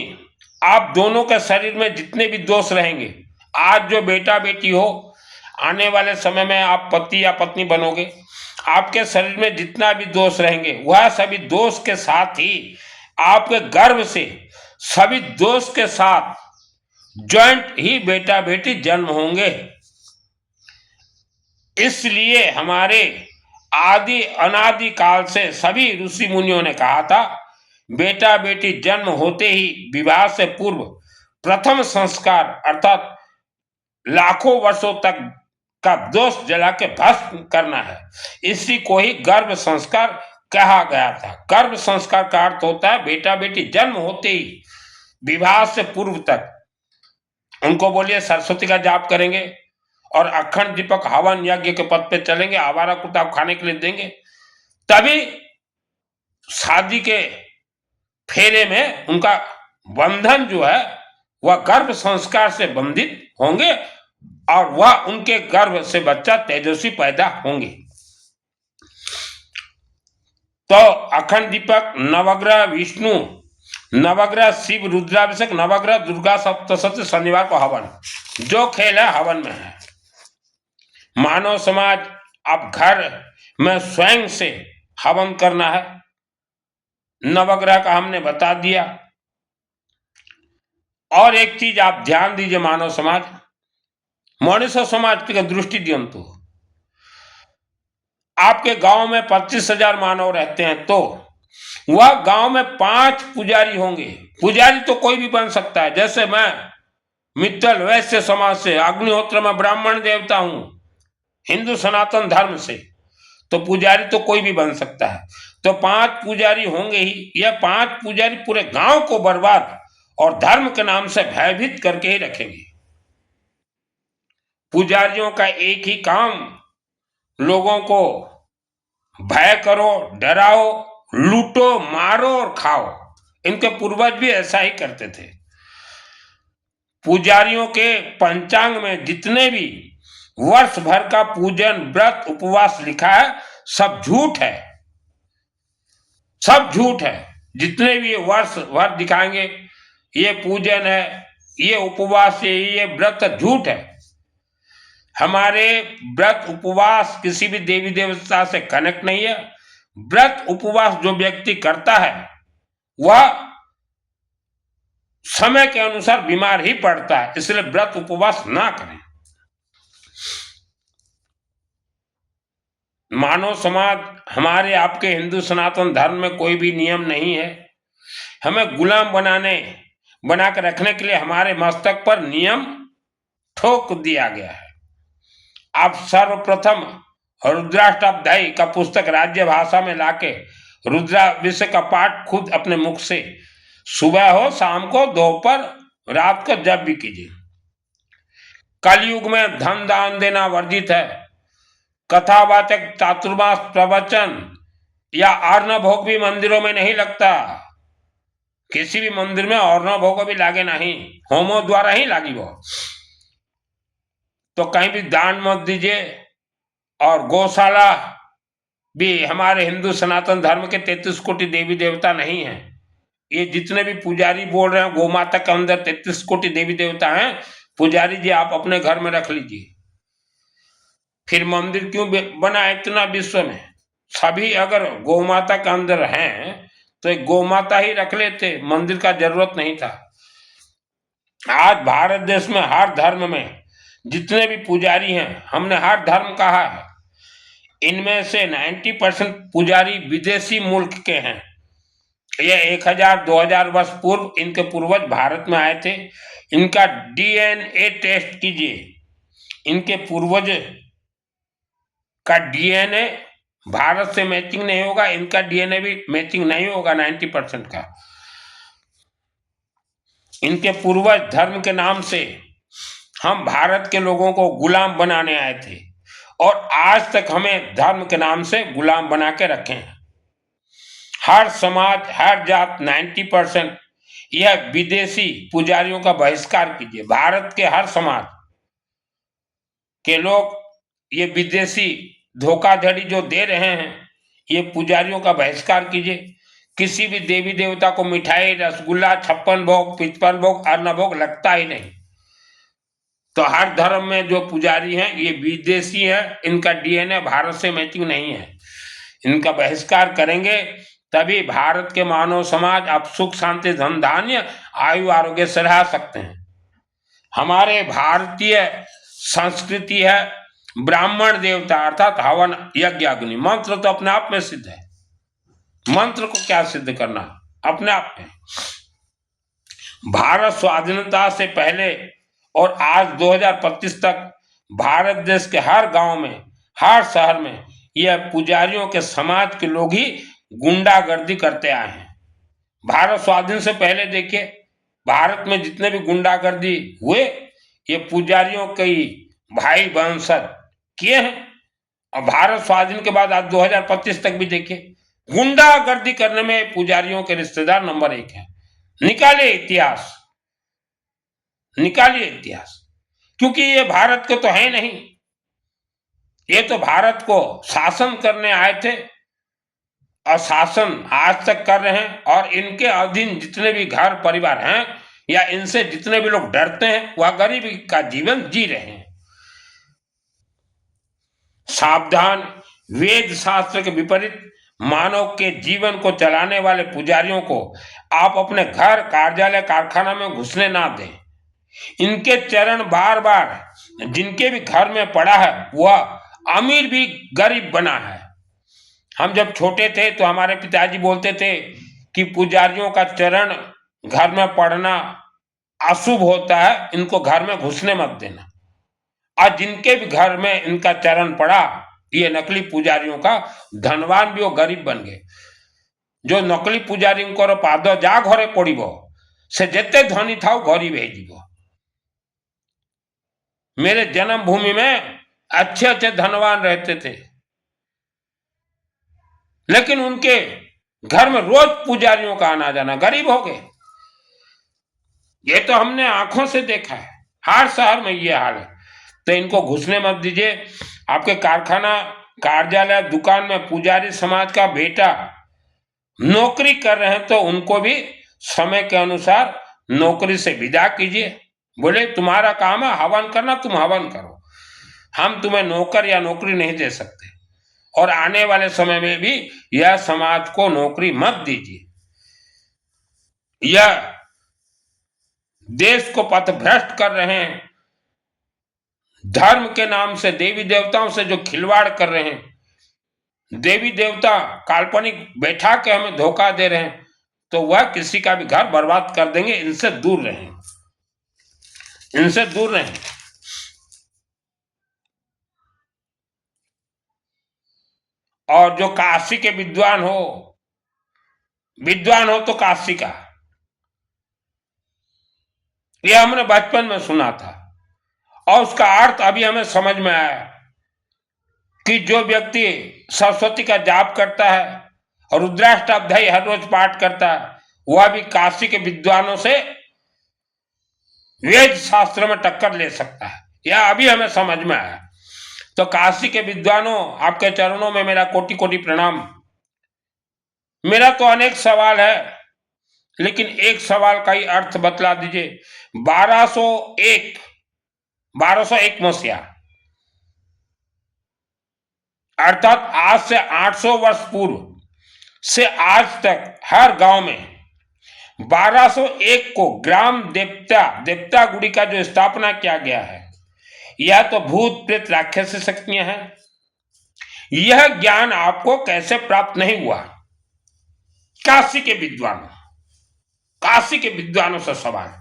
आप दोनों के शरीर में जितने भी दोष रहेंगे, आज जो बेटा बेटी हो, आने वाले समय में आप पति या पत्नी बनोगे, आपके शरीर में जितना भी दोष रहेंगे वह सभी दोष के साथ ही आपके गर्भ से सभी दोष के साथ जॉइंट ही बेटा बेटी जन्म होंगे। इसलिए हमारे आदि अनादि काल से सभी ऋषि मुनियों ने कहा था, बेटा बेटी जन्म होते ही विवाह से पूर्व प्रथम संस्कार अर्थात लाखों वर्षों तक का दोष जला के भस्म करना है। इसी को ही गर्भ संस्कार कहा गया था। गर्भ संस्कार का अर्थ होता है बेटा बेटी जन्म होते ही विवाह से पूर्व तक उनको बोलिए सरस्वती का जाप करेंगे और अखंड दीपक हवन यज्ञ के पद पे चलेंगे, आवारा कुत्ता खाने के लिए देंगे, तभी शादी के फेरे में उनका बंधन जो है वह गर्भ संस्कार से बंधित होंगे और वह उनके गर्भ से बच्चा तेजस्वी पैदा होंगे। तो अखंड दीपक, नवग्रह विष्णु, नवग्रह शिव, रुद्राभिषेक, नवग्रह दुर्गा सप्तशती, शनिवार को हवन। जो खेल है हवन में है। मानव समाज अब घर में स्वयं से हवन करना है। नवग्रह का हमने बता दिया। और एक चीज आप ध्यान दीजिए, मानव समाज, मनुष्य समाज की दृष्टि दियंतु, आपके गांव में 25,000 मानव रहते हैं तो वह गांव में 5 पुजारी होंगे। पुजारी तो कोई भी बन सकता है। जैसे मैं मित्तल वैश्य समाज से, अग्निहोत्र में ब्राह्मण देवता हूं, हिंदू सनातन धर्म से, तो पुजारी तो कोई भी बन सकता है। तो 5 पुजारी होंगे ही। यह 5 पुजारी पूरे गांव को बर्बाद और धर्म के नाम से भयभीत करके ही रखेंगे। पुजारियों का एक ही काम, लोगों को भय करो, डराओ, लूटो, मारो और खाओ। इनके पूर्वज भी ऐसा ही करते थे। पुजारियों के पंचांग में जितने भी वर्ष भर का पूजन, व्रत, उपवास लिखा है, सब झूठ है, सब झूठ है। जितने भी वर्ष भर दिखाएंगे ये पूजन है, ये उपवास है, ये व्रत, झूठ है। हमारे व्रत उपवास किसी भी देवी देवता से कनेक्ट नहीं है। व्रत उपवास जो व्यक्ति करता है वह समय के अनुसार बीमार ही पड़ता है, इसलिए व्रत उपवास ना करें। मानव समाज, हमारे आपके हिंदू सनातन धर्म में कोई भी नियम नहीं है। हमें गुलाम बना कर रखने के लिए हमारे मस्तक पर नियम ठोक दिया गया है। आप सर्वप्रथम रुद्राष्टाध्यायी का पुस्तक राज्य भाषा में लाके रुद्राभिषेक का पाठ खुद अपने मुख से सुबह हो, शाम को, दोपहर, रात को, जब भी कीजिए। कलयुग में धन दान देना वर्जित है। कथावाचक, चातुर्मास प्रवचन या अर्ण भोग भी मंदिरों में नहीं लगता। किसी भी मंदिर में अर्ण भोग भी लागे नहीं, होमो द्वारा ही लागी वो। तो कहीं भी दान मत दीजिए। और गौशाला भी हमारे हिंदू सनातन धर्म के 33 कोटि देवी देवता नहीं है। ये जितने भी पुजारी बोल रहे हैं गौ माता के अंदर 33 कोटि देवी देवता हैं, पुजारी जी आप अपने घर में रख लीजिए। फिर मंदिर क्यों बना इतना विश्व में? सभी अगर गौ माता के अंदर हैं तो एक गौ माता ही रख लेते, मंदिर का जरूरत नहीं था। आज भारत देश में हर धर्म में जितने भी पुजारी हैं, हमने हर धर्म कहा है, इनमें से 90% पुजारी विदेशी मुल्क के हैं। ये 1000-2000 वर्ष पूर्व इनके पूर्वज भारत में आए थे। इनका डीएनए टेस्ट कीजिए, इनके पूर्वज का डीएनए भारत से मैचिंग नहीं होगा, इनका डीएनए भी मैचिंग नहीं होगा 90% का। इनके पूर्वज धर्म के नाम से हम भारत के लोगों को गुलाम बनाने आए थे और आज तक हमें धर्म के नाम से गुलाम बना के रखे हैं। हर समाज, हर जात 90% यह विदेशी पुजारियों का बहिष्कार कीजिए। भारत के हर समाज के लोग ये विदेशी धोखाधड़ी जो दे रहे हैं, ये पुजारियों का बहिष्कार कीजिए। किसी भी देवी देवता को मिठाई, रसगुल्ला, 56 भोग, 55 भोग, अन्न भोग लगता ही नहीं। तो हर धर्म में जो पुजारी हैं ये विदेशी हैं, इनका डीएनए भारत से मैचिंग नहीं है। इनका बहिष्कार करेंगे तभी भारत के मानव समाज अब सुख, शांति, धन, धान्य, आयु, आरोग्य से रह सकते हैं। हमारे भारतीय संस्कृति है ब्राह्मण देवता अर्थात हवन, यज्ञ, अग्नि। मंत्र तो अपने आप में सिद्ध है, मंत्र को क्या सिद्ध करना अपने आप में। भारत स्वाधीनता से पहले और आज 2025 तक भारत देश के हर गांव में, हर शहर में यह पुजारियों के समाज के लोग ही गुंडागर्दी करते आए हैं। भारत स्वाधीन से पहले देखिए भारत में जितने भी गुंडागर्दी हुए ये पुजारियों के ही भाई वंशज किए हैं। और भारत स्वाधीन के बाद आज 2025 तक भी देखिए गुंडागर्दी करने में पुजारियों के रिश्तेदार नंबर 1 है। निकालिए इतिहास, निकालिए इतिहास, क्योंकि ये भारत के तो है नहीं, ये तो भारत को शासन करने आए थे और शासन आज तक कर रहे हैं। और इनके अधीन जितने भी घर परिवार हैं या इनसे जितने भी लोग डरते हैं वह गरीबी का जीवन जी रहे हैं। सावधान, वेद शास्त्र के विपरीत मानव के जीवन को चलाने वाले पुजारियों को आप अपने घर, कार्यालय, कारखाना में घुसने ना दें। इनके चरण बार बार जिनके भी घर में पड़ा है वह अमीर भी गरीब बना है। हम जब छोटे थे तो हमारे पिताजी बोलते थे कि पुजारियों का चरण घर में पड़ना अशुभ होता है, इनको घर में घुसने मत देना। आज जिनके भी घर में इनका चरण पड़ा, ये नकली पुजारियों का, धनवान भी वो गरीब बन गए। जो नकली पुजारी पाद जा घरे पड़िब से जेते धनी था घरी भेजिब। मेरे जन्मभूमि में अच्छे अच्छे धनवान रहते थे, लेकिन उनके घर में रोज पुजारियों का आना जाना, गरीब हो गए। ये तो हमने आंखों से देखा है, हर शहर में ये हाल है। तो इनको घुसने मत दीजिए। आपके कारखाना, कार्यालय, दुकान में पुजारी समाज का बेटा नौकरी कर रहे हैं तो उनको भी समय के अनुसार नौकरी से विदा कीजिए। बोले तुम्हारा काम है हवन करना, तुम हवन करो, हम तुम्हें नौकर या नौकरी नहीं दे सकते। और आने वाले समय में भी यह समाज को नौकरी मत दीजिए। यह देश को पथभ्रष्ट कर रहे हैं। धर्म के नाम से देवी देवताओं से जो खिलवाड़ कर रहे हैं, देवी देवता काल्पनिक बैठा के हमें धोखा दे रहे हैं, तो वह किसी का भी घर बर्बाद कर देंगे। इनसे दूर रहें, इनसे दूर रहें। और जो काशी के विद्वान हो तो काशी का, यह हमने बचपन में सुना था और उसका अर्थ अभी हमें समझ में आया कि जो व्यक्ति सरस्वती का जाप करता है और रुद्राष्टाध्यायी हर रोज पाठ करता है, वह भी काशी के विद्वानों से वेद शास्त्र में टक्कर ले सकता है। यह अभी हमें समझ में आया। तो काशी के विद्वानों, आपके चरणों में मेरा कोटि कोटि प्रणाम। मेरा तो अनेक सवाल है, लेकिन एक सवाल का ही अर्थ बतला दीजिए। 1201 मसीहा, अर्थात आज से 800 वर्ष पूर्व से आज तक हर गांव में 1201 को ग्राम देवता गुड़ी का जो स्थापना किया गया है, यह तो भूत प्रेत राक्षस शक्तियां हैं। यह ज्ञान आपको कैसे प्राप्त नहीं हुआ? काशी के विद्वानों से सवाल।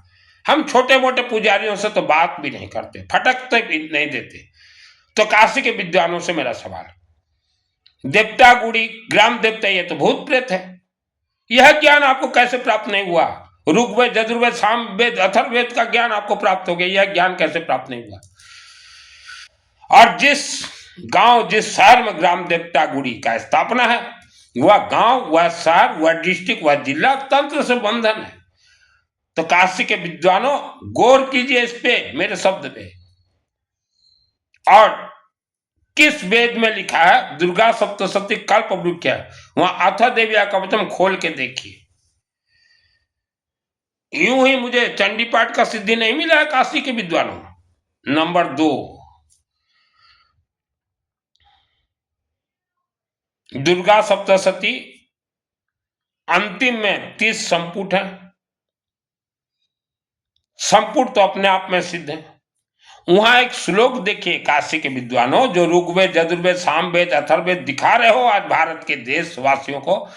हम छोटे मोटे पुजारियों से तो बात भी नहीं करते, फटकते भी नहीं देते। तो काशी के विद्वानों से मेरा सवाल, देवता गुड़ी, ग्राम देवता, ये तो भूत प्रेत है। यह ज्ञान आपको कैसे प्राप्त नहीं हुआ? ऋग्वेद, यजुर्वेद, सामवेद, अथर्ववेद का ज्ञान आपको प्राप्त हो गया, यह ज्ञान कैसे प्राप्त नहीं हुआ? और जिस गांव, जिस शहर में ग्राम देवता गुड़ी का स्थापना है, वह गांव, वह शहर, वह डिस्ट्रिक्ट, वह जिला तंत्र से बंधन है। तो काशी के विद्वानों, गौर कीजिए इस पे, मेरे शब्द पे। और किस वेद में लिखा है दुर्गा सप्तशती कल्प वृक्ष है, वहां अथ देविया कवचम खोल के देखिए। यूं ही मुझे चंडी पाठ का सिद्धि नहीं मिला है काशी के विद्वानों। नंबर 2, दुर्गा सप्तशती अंतिम में 30 संपुट है। संपुट तो अपने आप में सिद्ध है। वहां एक श्लोक देखिए काशी के विद्वानों, जो ऋग्वेद, यजुर्वेद, सामवेद, अथर्ववेद दिखा रहे हो आज भारत के देशवासियों को,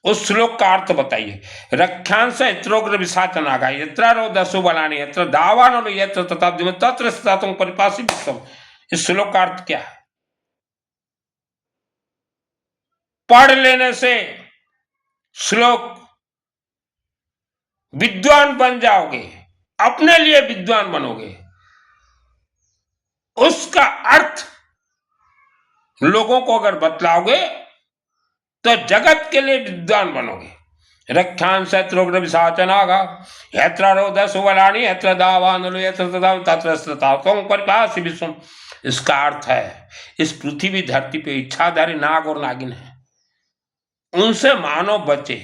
उस श्लोक का अर्थ बताइए। रक्षांश यत्रोग्र विशाचनागा यत्रारो दसो बलानि यत्र दावानो यत्र तथा तत्र स्थितं परिपासी विश्वम। इस श्लोक का अर्थ क्या है? पढ़ लेने से श्लोक विद्वान बन जाओगे, अपने लिए विद्वान बनोगे। उसका अर्थ लोगों को अगर बतलाओगे तो जगत के लिए विद्वान बनोगे। रक्षांश शत्रुघ्न विशाचनागा यत्र रोध सुवलानी यत्र दावानलो यत्र तथा तत्र स्थितं परिपासी विश्वम। इसका अर्थ है, इस पृथ्वी धरती पे इच्छाधारी नाग और नागिन है, उनसे मानव बचे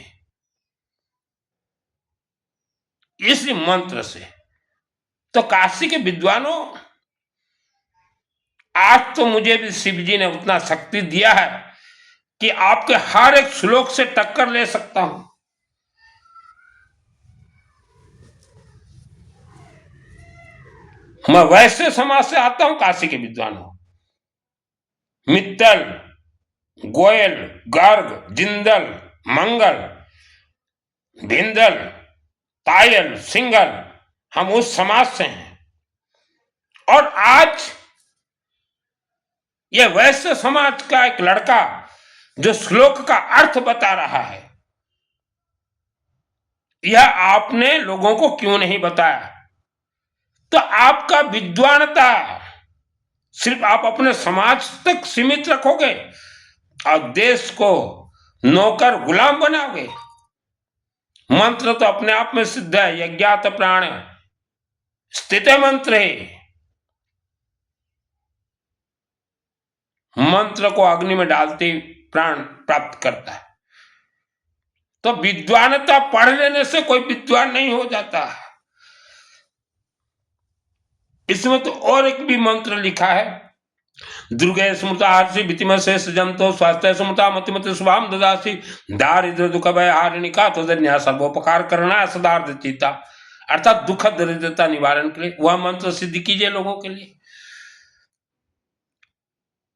इस मंत्र से। तो काशी के विद्वानों, आज तो मुझे भी शिव जी ने उतना शक्ति दिया है कि आपके हर एक श्लोक से टक्कर ले सकता हूं। मैं वैसे समाज से आता हूं काशी के विद्वानों। मित्तल, गोयल, गर्ग, जिंदल, मंगल, भिंदल, तायल, सिंगल, हम उस समाज से हैं। और आज यह वैश्य समाज का एक लड़का जो श्लोक का अर्थ बता रहा है, यह आपने लोगों को क्यों नहीं बताया? तो आपका विद्वानता सिर्फ आप अपने समाज तक सीमित रखोगे और देश को नौकर गुलाम बनाओगे। मंत्र तो अपने आप में सिद्ध है, यज्ञात प्राण स्थित मंत्र है। मंत्र को अग्नि में डालते प्राण प्राप्त करता है। तो विद्वानता पढ़ लेने से कोई विद्वान नहीं हो जाता। इसमें तो और एक भी मंत्र लिखा है, दुर्गे स्मृता हर्षि भीतिम शेष जंतो स्वास्थ्य स्मृता मतिमति शुभाम ददासी दारिद्र दुख भय हारिणिका तदन्या सर्वोपकार करना सदार्थ चिता, अर्थात दुख दरिद्रता निवारण के लिए वह मंत्र सिद्ध कीजिए लोगों के लिए।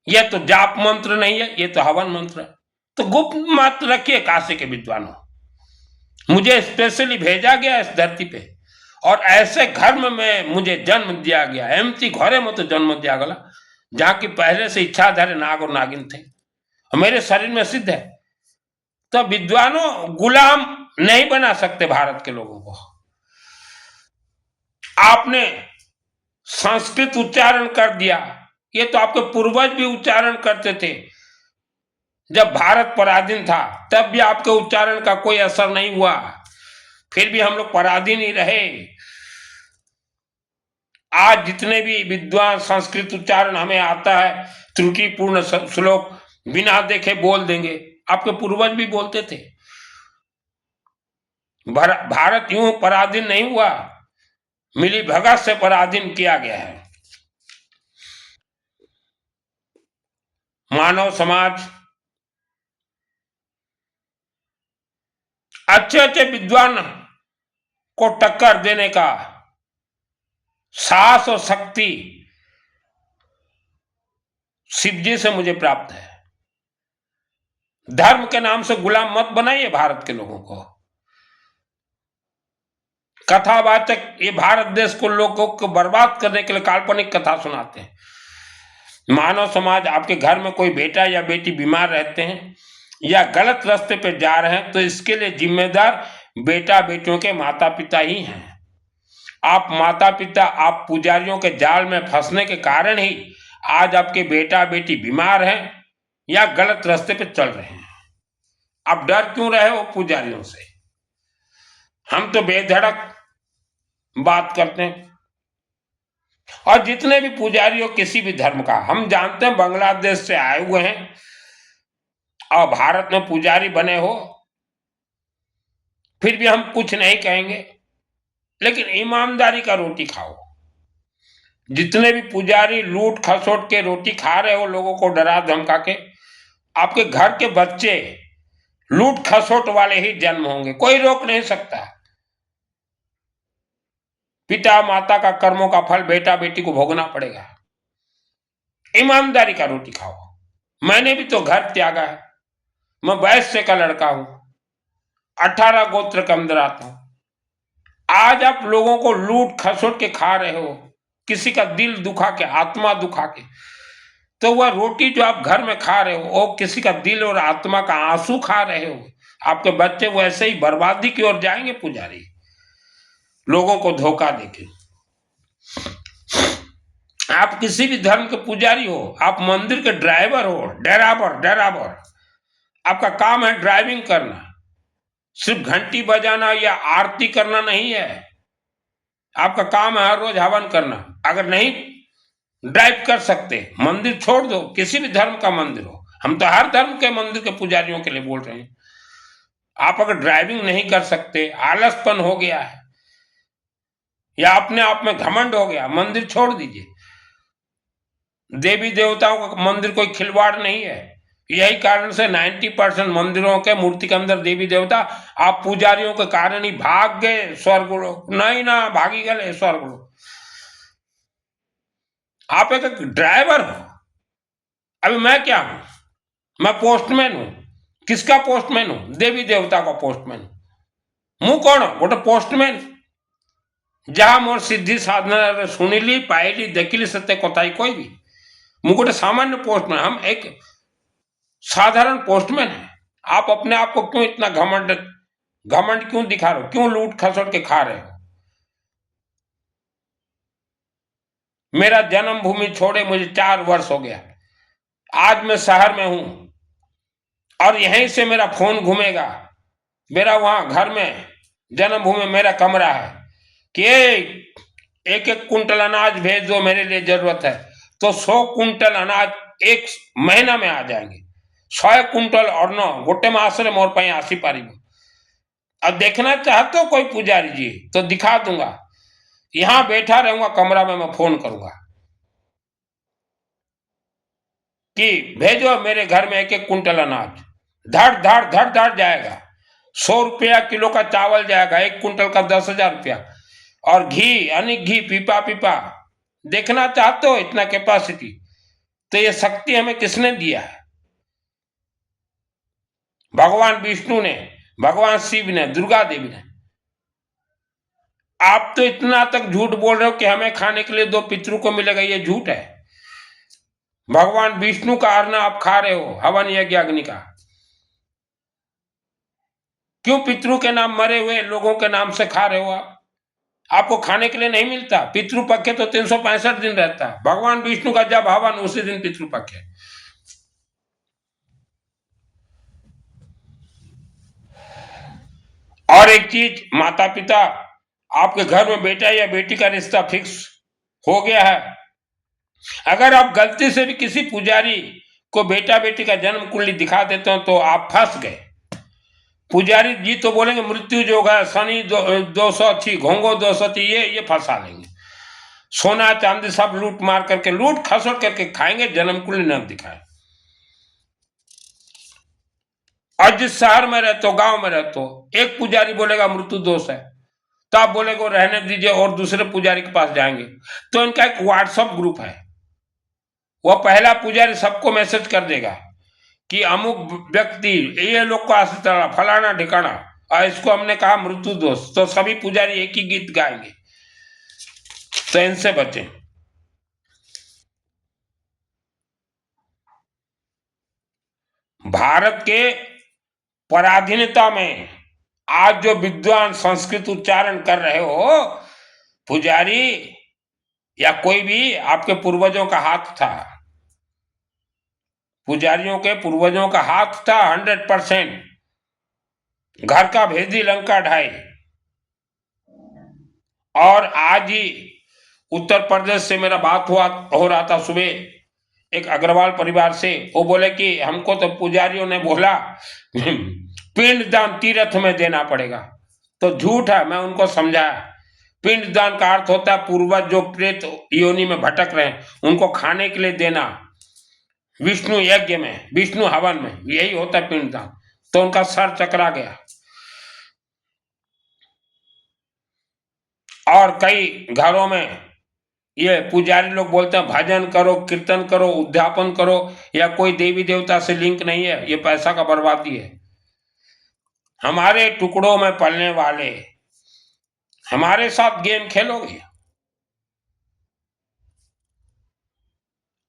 यह तो जाप मंत्र नहीं है, ये तो हवन मंत्र है। तो गुप्त मात्र रखिए काशी के विद्वानों, मुझे स्पेशली भेजा गया इस धरती पे और ऐसे घर में मुझे जन्म दिया गया, एमती घरे में तो जन्म दिया गया जहां की पहले से इच्छाधारी नाग और नागिन थे और मेरे शरीर में सिद्ध है। तो विद्वानों गुलाम नहीं बना सकते भारत के लोगों को। आपने संस्कृत उच्चारण कर दिया, ये तो आपके पूर्वज भी उच्चारण करते थे। जब भारत पराधीन था तब भी आपके उच्चारण का कोई असर नहीं हुआ, फिर भी हम लोग पराधीन ही रहे। आज जितने भी विद्वान संस्कृत उच्चारण हमें आता है, त्रुटिपूर्ण श्लोक बिना देखे बोल देंगे, आपके पूर्वज भी बोलते थे। भारत यूं पराधीन नहीं हुआ, मिली भगत से पराधीन किया गया है। मानव समाज अच्छे अच्छे विद्वान को टक्कर देने का साहस और शक्ति शिव जी से मुझे प्राप्त है। धर्म के नाम से गुलाम मत बनाइए भारत के लोगों को। कथावाचक ये भारत देश को लोगों को बर्बाद करने के लिए काल्पनिक कथा सुनाते हैं। मानव समाज, आपके घर में कोई बेटा या बेटी बीमार रहते हैं या गलत रास्ते पे जा रहे हैं तो इसके लिए जिम्मेदार बेटा बेटियों के माता पिता ही हैं। आप माता पिता, आप पुजारियों के जाल में फंसने के कारण ही आज आपके बेटा बेटी बीमार हैं या गलत रास्ते पे चल रहे हैं। आप डर क्यों रहे हो पुजारियों से? हम तो बेधड़क बात करते हैं। और जितने भी पुजारी हो किसी भी धर्म का, हम जानते हैं बांग्लादेश से आए हुए हैं और भारत में पुजारी बने हो, फिर भी हम कुछ नहीं कहेंगे, लेकिन ईमानदारी का रोटी खाओ। जितने भी पुजारी लूट खसोट के रोटी खा रहे हो, लोगों को डरा धमका के, आपके घर के बच्चे लूट खसोट वाले ही जन्म होंगे, कोई रोक नहीं सकता। पिता माता का कर्मों का फल बेटा बेटी को भोगना पड़ेगा। ईमानदारी का रोटी खाओ। मैंने भी तो घर त्यागा है, मैं वैश्य का लड़का हूं, 18 गोत्र के अंदर आता हूं। आज आप लोगों को लूट खसोट के खा रहे हो, किसी का दिल दुखा के, आत्मा दुखा के, तो वह रोटी जो आप घर में खा रहे हो वो किसी का दिल और आत्मा का आंसू खा रहे हो। आपके बच्चे वैसे ही बर्बादी की ओर जाएंगे पुजारी, लोगों को धोखा देके। आप किसी भी धर्म के पुजारी हो, आप मंदिर के ड्राइवर हो, ड्राइवर, आपका काम है ड्राइविंग करना, सिर्फ घंटी बजाना या आरती करना नहीं है। आपका काम है हर रोज हवन करना। अगर नहीं ड्राइव कर सकते, मंदिर छोड़ दो, किसी भी धर्म का मंदिर हो, हम तो हर धर्म के मंदिर के पुजारियों के लिए बोल रहे हैं। आप अगर ड्राइविंग नहीं कर सकते, आलसपन हो गया है या अपने आप में घमंड हो गया, मंदिर छोड़ दीजिए। देवी देवताओं का मंदिर कोई खिलवाड़ नहीं है। यही कारण से 90% मंदिरों के मूर्ति के अंदर देवी देवता आप पुजारियों के कारण ही भाग गए स्वर्ग लोग, नहीं ना भागी गए स्वर्ग लोग। आप एक ड्राइवर हो, अभी मैं क्या हूं? मैं पोस्टमैन हूं। किसका पोस्टमैन हूं? देवी देवता का पोस्टमैन। मुंह कौन हो? वो तो पोस्टमैन। जहाँ मोर सिद्धि साधना सुनिली पाइली देखिली सत्य कथाई कोई भी मु गोटे सामान्य पोस्टमैन, हम एक साधारण पोस्टमैन है। आप अपने आप को क्यों इतना घमंड घमंड क्यों दिखा रहे हो, क्यों लूट खसोट के खा रहे हो? मेरा जन्मभूमि छोड़े मुझे 4 वर्ष हो गया, आज मैं शहर में हूं और यहीं से मेरा फोन घूमेगा। मेरा वहां घर में जन्मभूमि मेरा कमरा है कि एक एक कुंटल अनाज भेज दो, मेरे लिए जरूरत है। तो 100 कुंटल अनाज एक महीना में आ जाएंगे। 100 कुंटल और न गोटे मासरे मोर पाई आसी पारी। अब देखना चाहते हो कोई पुजारी जी तो दिखा दूंगा, यहां बैठा रहूंगा कमरा में, मैं फोन करूंगा कि भेजो मेरे घर में एक एक कुंटल अनाज। धड़ धड़ धड़ धड़ जाएगा। 100 रुपया किलो का चावल जाएगा, एक कुंटल का 10,000 रुपया। और घी अनेक घी पीपा पीपा। देखना चाहते हो इतना कैपेसिटी? तो ये शक्ति हमें किसने दिया है? भगवान विष्णु ने, भगवान शिव ने, दुर्गा देवी ने। आप तो इतना तक झूठ बोल रहे हो कि हमें खाने के लिए 2 पितरों को मिलेगा, ये झूठ है। भगवान विष्णु का अन्न आप खा रहे हो, हवन यज्ञ अग्नि का। क्यों पितरों के नाम, मरे हुए लोगों के नाम से खा रहे हो आप? आपको खाने के लिए नहीं मिलता। पितृपक्ष तो 365 दिन रहता है। भगवान विष्णु का जब हवन उसी दिन पितृपक्ष है। और एक चीज, माता पिता, आपके घर में बेटा या बेटी का रिश्ता फिक्स हो गया है, अगर आप गलती से भी किसी पुजारी को बेटा बेटी का जन्म कुंडली दिखा देते हो तो आप फंस गए। पुजारी जी तो बोलेंगे मृत्यु योग है, शनि 200 घोंगो 200, ये फंसा लेंगे। सोना चांदी सब लूट मार करके, लूट खसोट करके खाएंगे, जन्म कुंडली न दिखाए। और जिस शहर में रहते हो, गांव में रहते हो, एक पुजारी बोलेगा मृत्यु दोष है, तो आप बोलेगे रहने दीजिए और दूसरे पुजारी के पास जाएंगे। तो इनका एक व्हाट्सएप ग्रुप है, वो पहला पुजारी सबको मैसेज कर देगा कि अमुक व्यक्ति ये लोग को आश्रित फलाना ठिकाना, और इसको हमने कहा मृत्यु दोष, तो सभी पुजारी एक ही गीत गाएंगे। तो इनसे बचें। भारत के पराधीनता में आज जो विद्वान संस्कृत उच्चारण कर रहे हो, पुजारी या कोई भी, आपके पूर्वजों का हाथ था। पुजारियों के पूर्वजों का हाथ था 100%। घर का भेदी लंका ढाई। और आज ही उत्तर प्रदेश से मेरा बात हो रहा था सुबह, एक अग्रवाल परिवार से। वो बोले कि हमको तो पुजारियों ने बोला पिंडदान तीर्थ में देना पड़ेगा। तो झूठ है, मैं उनको समझाया। पिंडदान का अर्थ होता है पूर्वज जो प्रेत योनि में भटक रहे हैं उनको खाने के लिए देना, विष्णु यज्ञ में, विष्णु हवन में, यही होता है पिंडदान। तो उनका सर चकरा गया। और कई घरों में ये पुजारी लोग बोलते हैं भजन करो, कीर्तन करो, उद्यापन करो, या कोई देवी देवता से लिंक नहीं है, ये पैसा का बर्बादी है। हमारे टुकड़ों में पलने वाले हमारे साथ गेम खेलोगे?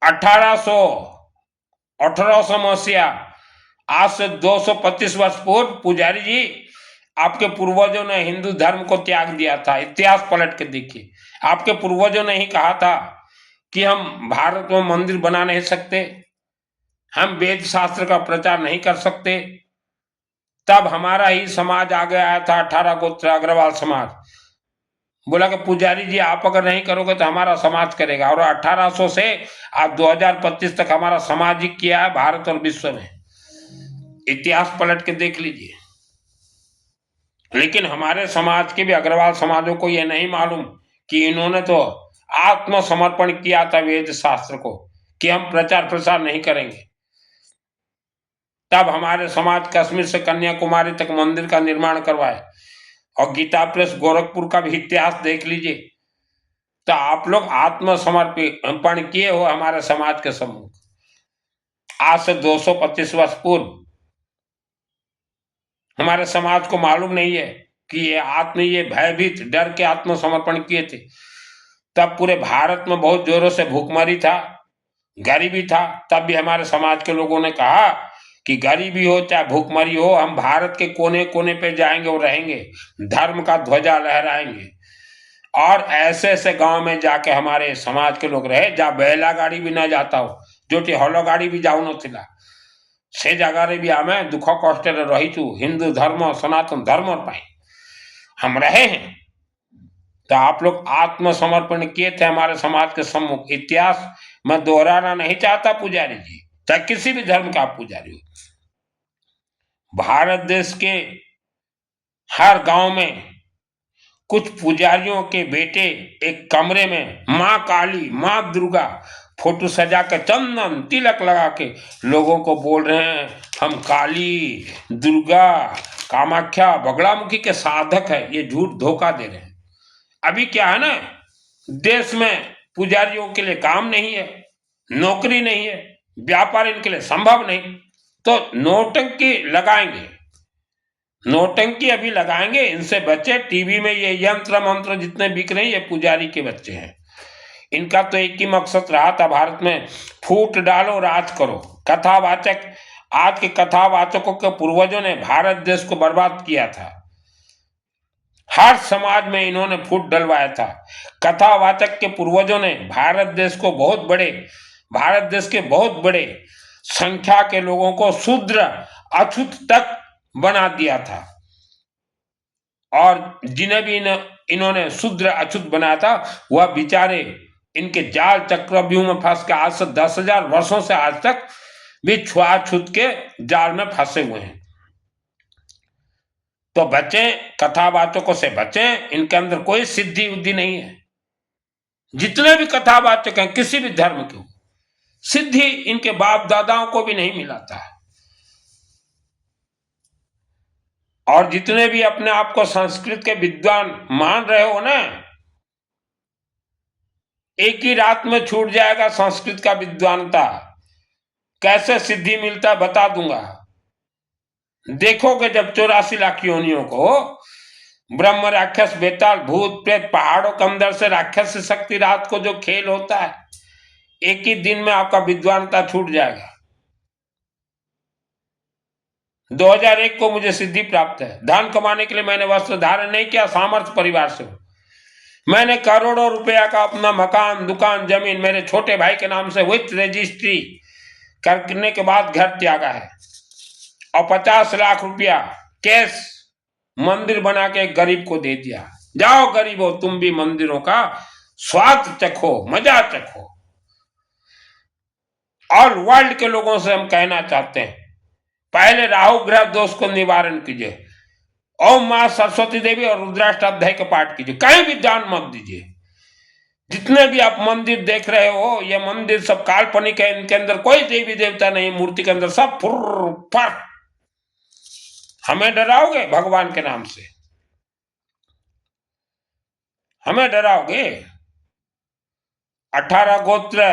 1800 मसीहा, आज से 225 वर्ष पूर्व, पुजारी जी आपके पूर्वजों ने हिंदू धर्म को त्याग दिया था। इतिहास पलट के देखिए, आपके पूर्वजों ने ही कहा था कि हम भारत में मंदिर बना नहीं सकते, हम वेद शास्त्र का प्रचार नहीं कर सकते। तब हमारा ही समाज आगे आया था, 18 गोत्र अग्रवाल समाज। बोला कि पुजारी जी आप अगर नहीं करोगे तो हमारा समाज करेगा। और 1800 से आज 2025 तक हमारा समाज ही किया है भारत और विश्व में। इतिहास पलट के देख लीजिए। लेकिन हमारे समाज के भी, अग्रवाल समाजों को यह नहीं मालूम कि इन्होंने तो आत्मसमर्पण किया था वेद शास्त्र को, कि हम प्रचार प्रसार नहीं करेंगे। तब हमारे समाज कश्मीर से कन्याकुमारी तक मंदिर का निर्माण करवाए। और गीता प्रेस गोरखपुर का भी इतिहास देख लीजिए। तो आप लोग आत्मसमर्पण किए हो हमारे समाज के सम्मुख। आज से 225 वर्ष पूर्व हमारे समाज को मालूम नहीं है कि ये भयभीत डर के आत्मसमर्पण किए थे। तब पूरे भारत में बहुत जोरों से भूखमरी था, गरीबी था। तब भी हमारे समाज के लोगों ने कहा कि गरीबी हो चाहे भूखमरी हो, हम भारत के कोने कोने पे जाएंगे और रहेंगे, धर्म का ध्वजा लहराएंगे। और ऐसे ऐसे गांव में जाके हमारे समाज के लोग रहे जहाँ बैला गाड़ी भी ना जाता हो, जो हलो गाड़ी भी जाऊ नथिला, से जगह भी आमे दुख कष्ट रही हिंदू धर्म सनातन धर्म पाई हम रहे हैं। तो आप लोग आत्मसमर्पण किए थे हमारे समाज के सम्मुख। इतिहास मैं दोहराना नहीं चाहता पुजारी जी, चाहे किसी भी धर्म का आप पुजारी हो। भारत देश के हर गांव में कुछ पुजारियों के बेटे एक कमरे में माँ काली माँ दुर्गा फोटो सजा के चंदन तिलक लगा के लोगों को बोल रहे हैं हम काली दुर्गा कामाख्या बगलामुखी के साधक है। ये झूठ धोखा दे रहे हैं। अभी क्या है ना, देश में पुजारियों के लिए काम नहीं है, नौकरी नहीं है, व्यापार इनके लिए संभव नहीं, तो नौटंकी लगाएंगे, नौटंकी अभी लगाएंगे। इनसे बच्चे टीवी में ये यंत्र मंत्र जितने बिक रहे हैं ये पुजारी के बच्चे हैं। इनका तो एक ही मकसद रहा था भारत में, फूट डालो राज करो। कथावाचक, आज के कथावाचकों के पूर्वजों ने भारत देश को बर्बाद किया था। हर समाज में इन्होंने फूट डलवाया था। कथावाचक के पूर्वजों ने भारत देश को भारत देश के बहुत बड़े संख्या के लोगों को शूद्र अछूत तक बना दिया था। और जिन्हें भी इन्होंने शूद्र अछूत बनाया था वह बेचारे इनके जाल चक्रव्यूह में फंस के आज से 10,000 वर्षों से आज तक भी छुआछूत के जाल में फंसे हुए हैं। तो बचें, कथावाचकों से बचें, इनके अंदर कोई सिद्धि उद्धि नहीं है। जितने भी कथावाचक हैं किसी भी धर्म के, सिद्धि इनके बाप दादाओं को भी नहीं मिला था। और जितने भी अपने आप को संस्कृत के विद्वान मान रहे हो ना, एक ही रात में छूट जाएगा संस्कृत का विद्वानता। कैसे सिद्धि मिलता बता दूंगा। देखोगे जब 84 लाख योनियों को, ब्रह्म राक्षस बेताल भूत प्रेत पहाड़ों के अंदर से राक्षस शक्ति रात को जो खेल होता है, एक ही दिन में आपका विद्वानता छूट जाएगा। 2001 को मुझे सिद्धि प्राप्त है। धन कमाने के लिए मैंने वस्त्र धारण नहीं किया, सामर्थ्य परिवार से हूं। मैंने करोड़ों रुपया का अपना मकान दुकान जमीन मेरे छोटे भाई के नाम से विथ रजिस्ट्री करने के बाद घर त्यागा है, और 50 लाख रुपया कैश मंदिर बना के गरीब को दे दिया। जाओ गरीबों, तुम भी मंदिरों का स्वाद चखो, मजा चखो। ऑल वर्ल्ड के लोगों से हम कहना चाहते हैं, पहले राहु ग्रह दोष को निवारण कीजिए। ओम मां सरस्वती देवी और रुद्राष्टाध्याय का पाठ कीजिए। कहीं भी दान मत दीजिए। जितने भी आप मंदिर देख रहे हो, ये मंदिर सब काल्पनिक है, इनके अंदर कोई देवी देवता नहीं, मूर्ति के अंदर सब फुर फर। हमें डराओगे भगवान के नाम से? हमें डराओगे? 18 गोत्र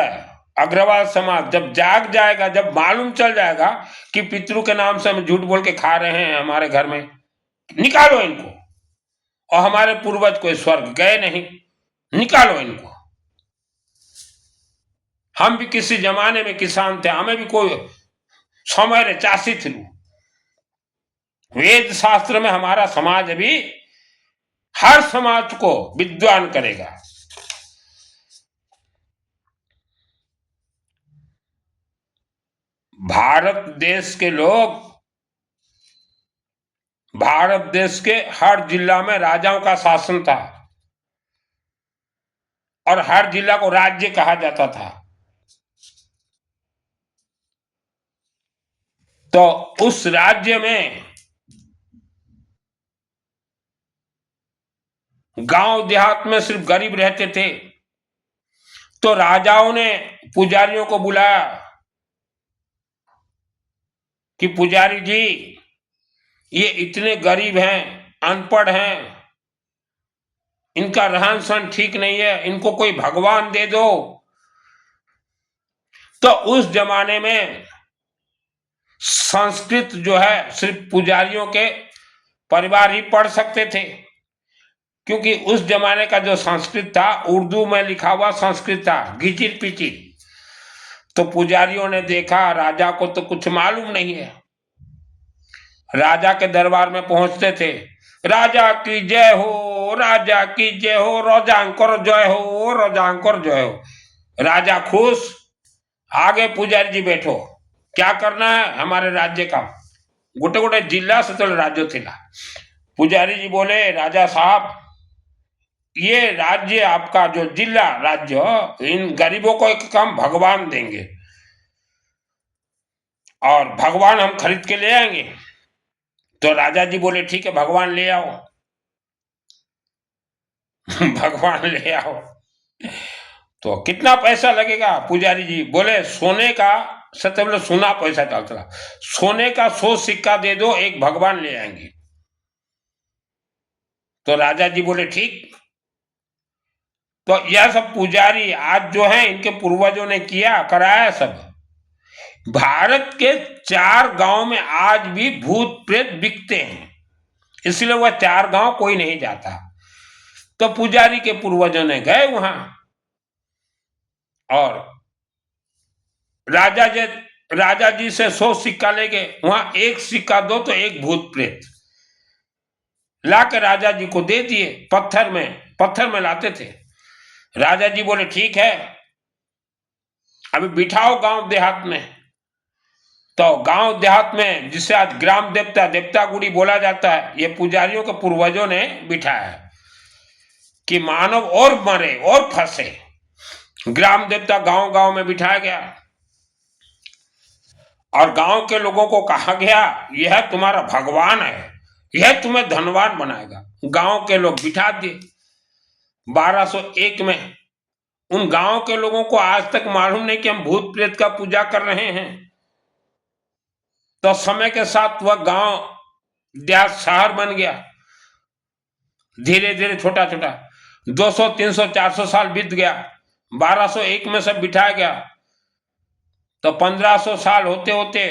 अग्रवाल समाज जब जाग जाएगा, जब मालूम चल जाएगा कि पितरों के नाम से हम झूठ बोल के खा रहे हैं हमारे घर में, निकालो इनको। और हमारे पूर्वज कोई स्वर्ग गए नहीं, निकालो इनको। हम भी किसी जमाने में किसान थे, हमें भी कोई समय चासी थी। वेद शास्त्र में हमारा समाज अभी हर समाज को विद्वान करेगा। भारत देश के लोग, भारत देश के हर जिला में राजाओं का शासन था और हर जिला को राज्य कहा जाता था। तो उस राज्य में गांव देहात में सिर्फ गरीब रहते थे। तो राजाओं ने पुजारियों को बुलाया कि पुजारी जी, ये इतने गरीब हैं, अनपढ़ हैं, इनका रहन सहन ठीक नहीं है, इनको कोई भगवान दे दो। तो उस जमाने में संस्कृत जो है सिर्फ पुजारियों के परिवार ही पढ़ सकते थे, क्योंकि उस जमाने का जो संस्कृत था उर्दू में लिखा हुआ संस्कृत था, घिचिर पिचिर। तो पुजारियों ने देखा राजा को तो कुछ मालूम नहीं है। राजा के दरबार में पहुंचते थे, राजा की जय हो, राजा की जय हो, रोजांकर जय हो, रोजांकर जय हो। राजा खुश, आगे पुजारी जी बैठो, क्या करना है हमारे राज्य का। गोटे गोटे जिला से राज्य थिला। पुजारी जी बोले, राजा साहब ये राज्य आपका जो जिला राज्य, इन गरीबों को एक काम भगवान देंगे और भगवान हम खरीद के ले आएंगे। तो राजा जी बोले ठीक है, भगवान ले आओ। भगवान ले आओ। तो कितना पैसा लगेगा? पुजारी जी बोले सोने का, सत्य बोले सोना पैसा चलता, सोने का 100 सिक्का दे दो, एक भगवान ले आएंगे। तो राजा जी बोले ठीक। तो यह सब पुजारी आज जो है इनके पूर्वजों ने किया कराया सब। भारत के 4 गांव में आज भी भूत प्रेत बिकते हैं, इसलिए वह 4 गांव कोई नहीं जाता। तो पुजारी के पूर्वजों ने गए वहां और राजा जी से 100 सिक्का ले गए, वहां एक सिक्का दो तो एक भूत प्रेत लाकर राजा जी को दे दिए। पत्थर में लाते थे। राजा जी बोले ठीक है, अभी बिठाओ गांव देहात में। तो गांव देहात में जिसे आज ग्राम देवता देवता गुड़ी बोला जाता है, ये पुजारियों के पूर्वजों ने बिठाया है कि मानव और मरे और फंसे। ग्राम देवता गांव गांव में बिठाया गया और गांव के लोगों को कहा गया यह तुम्हारा भगवान है, यह तुम्हें धनवान बनाएगा। गांव के लोग बिठा दिए। 1201 में उन गांव के लोगों को आज तक मालूम नहीं कि हम भूत प्रेत का पूजा कर रहे हैं। तो समय के साथ वह गांव देहात शहर बन गया, धीरे धीरे छोटा छोटा। 200 300 400 साल बीत गया, 1201 में सब बिठाया गया। तो 1500 साल होते होते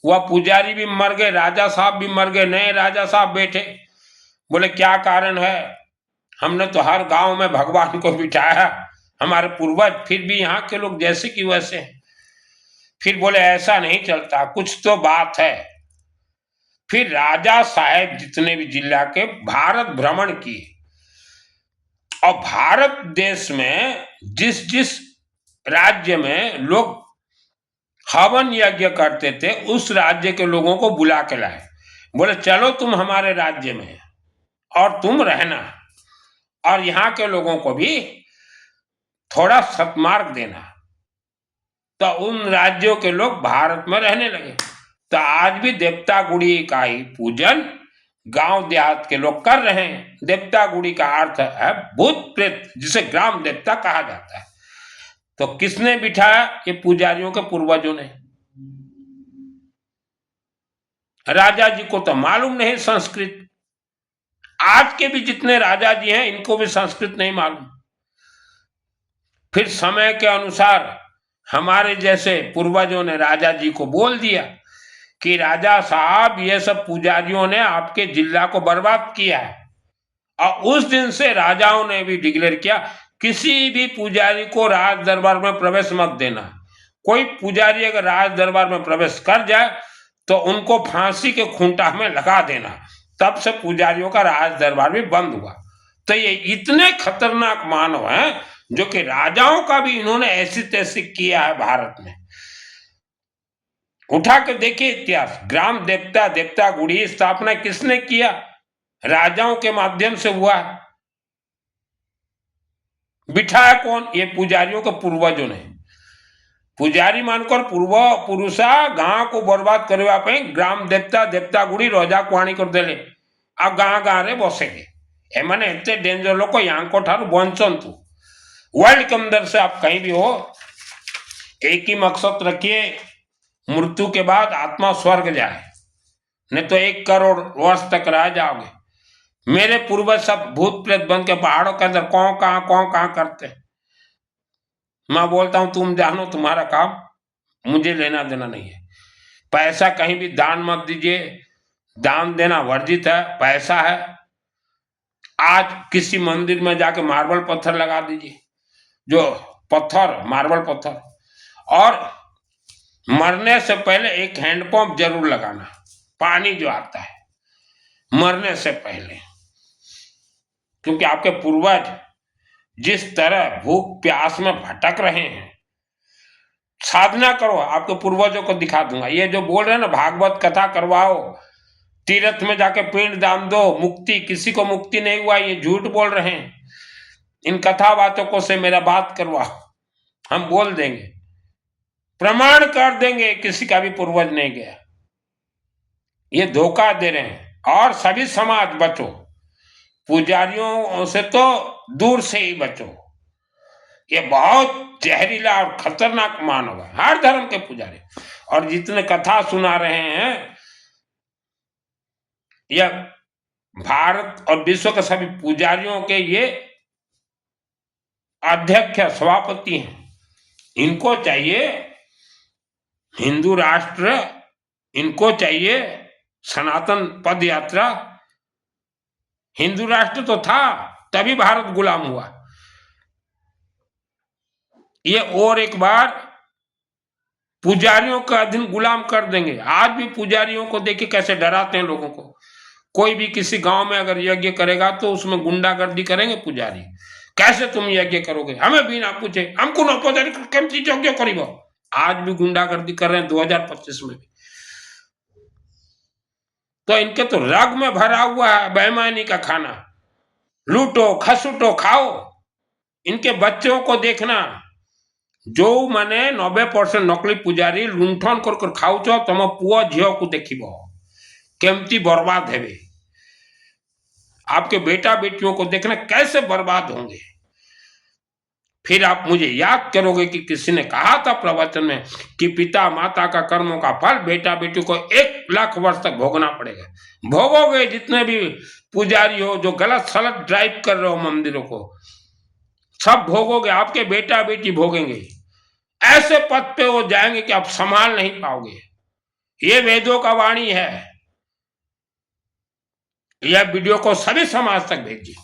वह पुजारी भी मर गए, राजा साहब भी मर गए, नए राजा साहब बैठे। बोले क्या कारण है? हमने तो हर गांव में भगवान को बिठाया, हमारे पूर्वज, फिर भी यहाँ के लोग जैसे कि वैसे। फिर बोले ऐसा नहीं चलता, कुछ तो बात है। फिर राजा साहेब जितने भी जिला के भारत भ्रमण किए और भारत देश में जिस जिस राज्य में लोग हवन यज्ञ करते थे उस राज्य के लोगों को बुला के लाए। बोले चलो तुम हमारे राज्य में और तुम रहना, और यहाँ के लोगों को भी थोड़ा सत्मार्ग देना। तो उन राज्यों के लोग भारत में रहने लगे। तो आज भी देवता गुड़ी का ही पूजन गांव देहात के लोग कर रहे हैं। देवता गुड़ी का अर्थ है भूत प्रेत, जिसे ग्राम देवता कहा जाता है। तो किसने बिठाया? ये पुजारियों के पूर्वजों ने। राजा जी को तो मालूम नहीं संस्कृत। आज के भी जितने राजा जी हैं इनको भी संस्कृत नहीं मालूम। फिर समय के अनुसार हमारे जैसे पूर्वजों ने राजा जी को बोल दिया कि राजा साहब ये सब पुजारियों ने आपके जिला को बर्बाद किया है। और उस दिन से राजाओं ने भी डिक्लेयर किया किसी भी पुजारी को राज दरबार में प्रवेश मत देना। कोई पुजारी अगर राज दरबार में प्रवेश कर जाए तो उनको फांसी के खूंटा में लगा देना। तब से पुजारियों का राज दरबार भी बंद हुआ। तो ये इतने खतरनाक मानव हैं जो कि राजाओं का भी इन्होंने ऐसी तैसी किया है भारत में। उठा के देखिए इतिहास। ग्राम देवता देवता गुड़ी स्थापना किसने किया? राजाओं के माध्यम से हुआ। बिठाया कौन? ये पुजारियों के पूर्वजों ने। पुजारी मानकर पूर्व पुरुषा गां को बर्बाद करवा पे ग्राम देवता देवता गुड़ी रोजा कुआणी कर देले। आ गां गां रे बसेगे एमाने एते डेंजर लोग यांको ठारू बंचंतु। वर्ल्ड के अंदर से आप कहीं भी हो, एक ही मकसद रखिए, मृत्यु के बाद आत्मा स्वर्ग जाए, नहीं तो 1 करोड़ वर्ष तक रह जाओगे। मेरे पूर्वज सब भूत प्रेत बन के पहाड़ों के अंदर कौन कहाँ करते। मैं बोलता हूं तुम जानो तुम्हारा काम, मुझे लेना देना नहीं है। पैसा कहीं भी दान मत दीजिए, दान देना वर्जित है, पैसा है। आज किसी मंदिर में जाके मार्बल पत्थर लगा दीजिए, जो पत्थर मार्बल पत्थर, और मरने से पहले एक हैंडपंप जरूर लगाना, पानी जो आता है मरने से पहले, क्योंकि आपके पूर्वज जिस तरह भूख प्यास में भटक रहे हैं, साधना करो, आपके पूर्वजों को दिखा दूंगा। ये जो बोल रहे हैं ना भागवत कथा करवाओ, तीर्थ में जाके पिंड दान दो, मुक्ति, किसी को मुक्ति नहीं हुआ, ये झूठ बोल रहे हैं। इन कथा बातों से मेरा बात करवाओ, हम बोल देंगे, प्रमाण कर देंगे किसी का भी पूर्वज नहीं गया। ये धोखा दे रहे हैं। और सभी समाज बचो, पुजारियों से तो दूर से ही बचो, ये बहुत जहरीला और खतरनाक मानव है, हर धर्म के पुजारी। और जितने कथा सुना रहे हैं, यह भारत और विश्व के सभी पुजारियों के ये अध्यक्ष सभापति हैं। इनको चाहिए हिंदू राष्ट्र, इनको चाहिए सनातन पद यात्रा। हिंदू राष्ट्र तो था, तभी भारत गुलाम हुआ। ये और एक बार पुजारियों का अधीन गुलाम कर देंगे। आज भी पुजारियों को देखिए कैसे डराते हैं लोगों को। कोई भी किसी गांव में अगर यज्ञ करेगा तो उसमें गुंडागर्दी करेंगे पुजारी। कैसे तुम यज्ञ करोगे, हमें भी ना पूछे, हमको न पुजारी केमती यज्ञ करिबो। आज भी गुंडागर्दी कर रहे हैं 2025 में भी। तो इनके तो रग में भरा हुआ है बेईमानी का खाना, लूटो खसूटो खाओ। इनके बच्चों को देखना, जो मैंने 90% नकली पुजारी लुंठन कर खाऊच, तुम पुओ झील को देखिब केमती बर्बाद हेबे। आपके बेटा बेटियों को देखना कैसे बर्बाद होंगे। फिर आप मुझे याद करोगे कि किसी ने कहा था प्रवचन में कि पिता माता का कर्मों का फल बेटा बेटी को 1 लाख वर्ष तक भोगना पड़ेगा। भोगोगे, जितने भी पुजारी हो जो गलत सलत ड्राइव कर रहे हो मंदिरों को, सब भोगोगे, आपके बेटा बेटी भोगेंगे। ऐसे पद पे वो जाएंगे कि आप संभाल नहीं पाओगे। ये वेदों का वाणी है। यह वीडियो को सभी समाज तक भेजिए।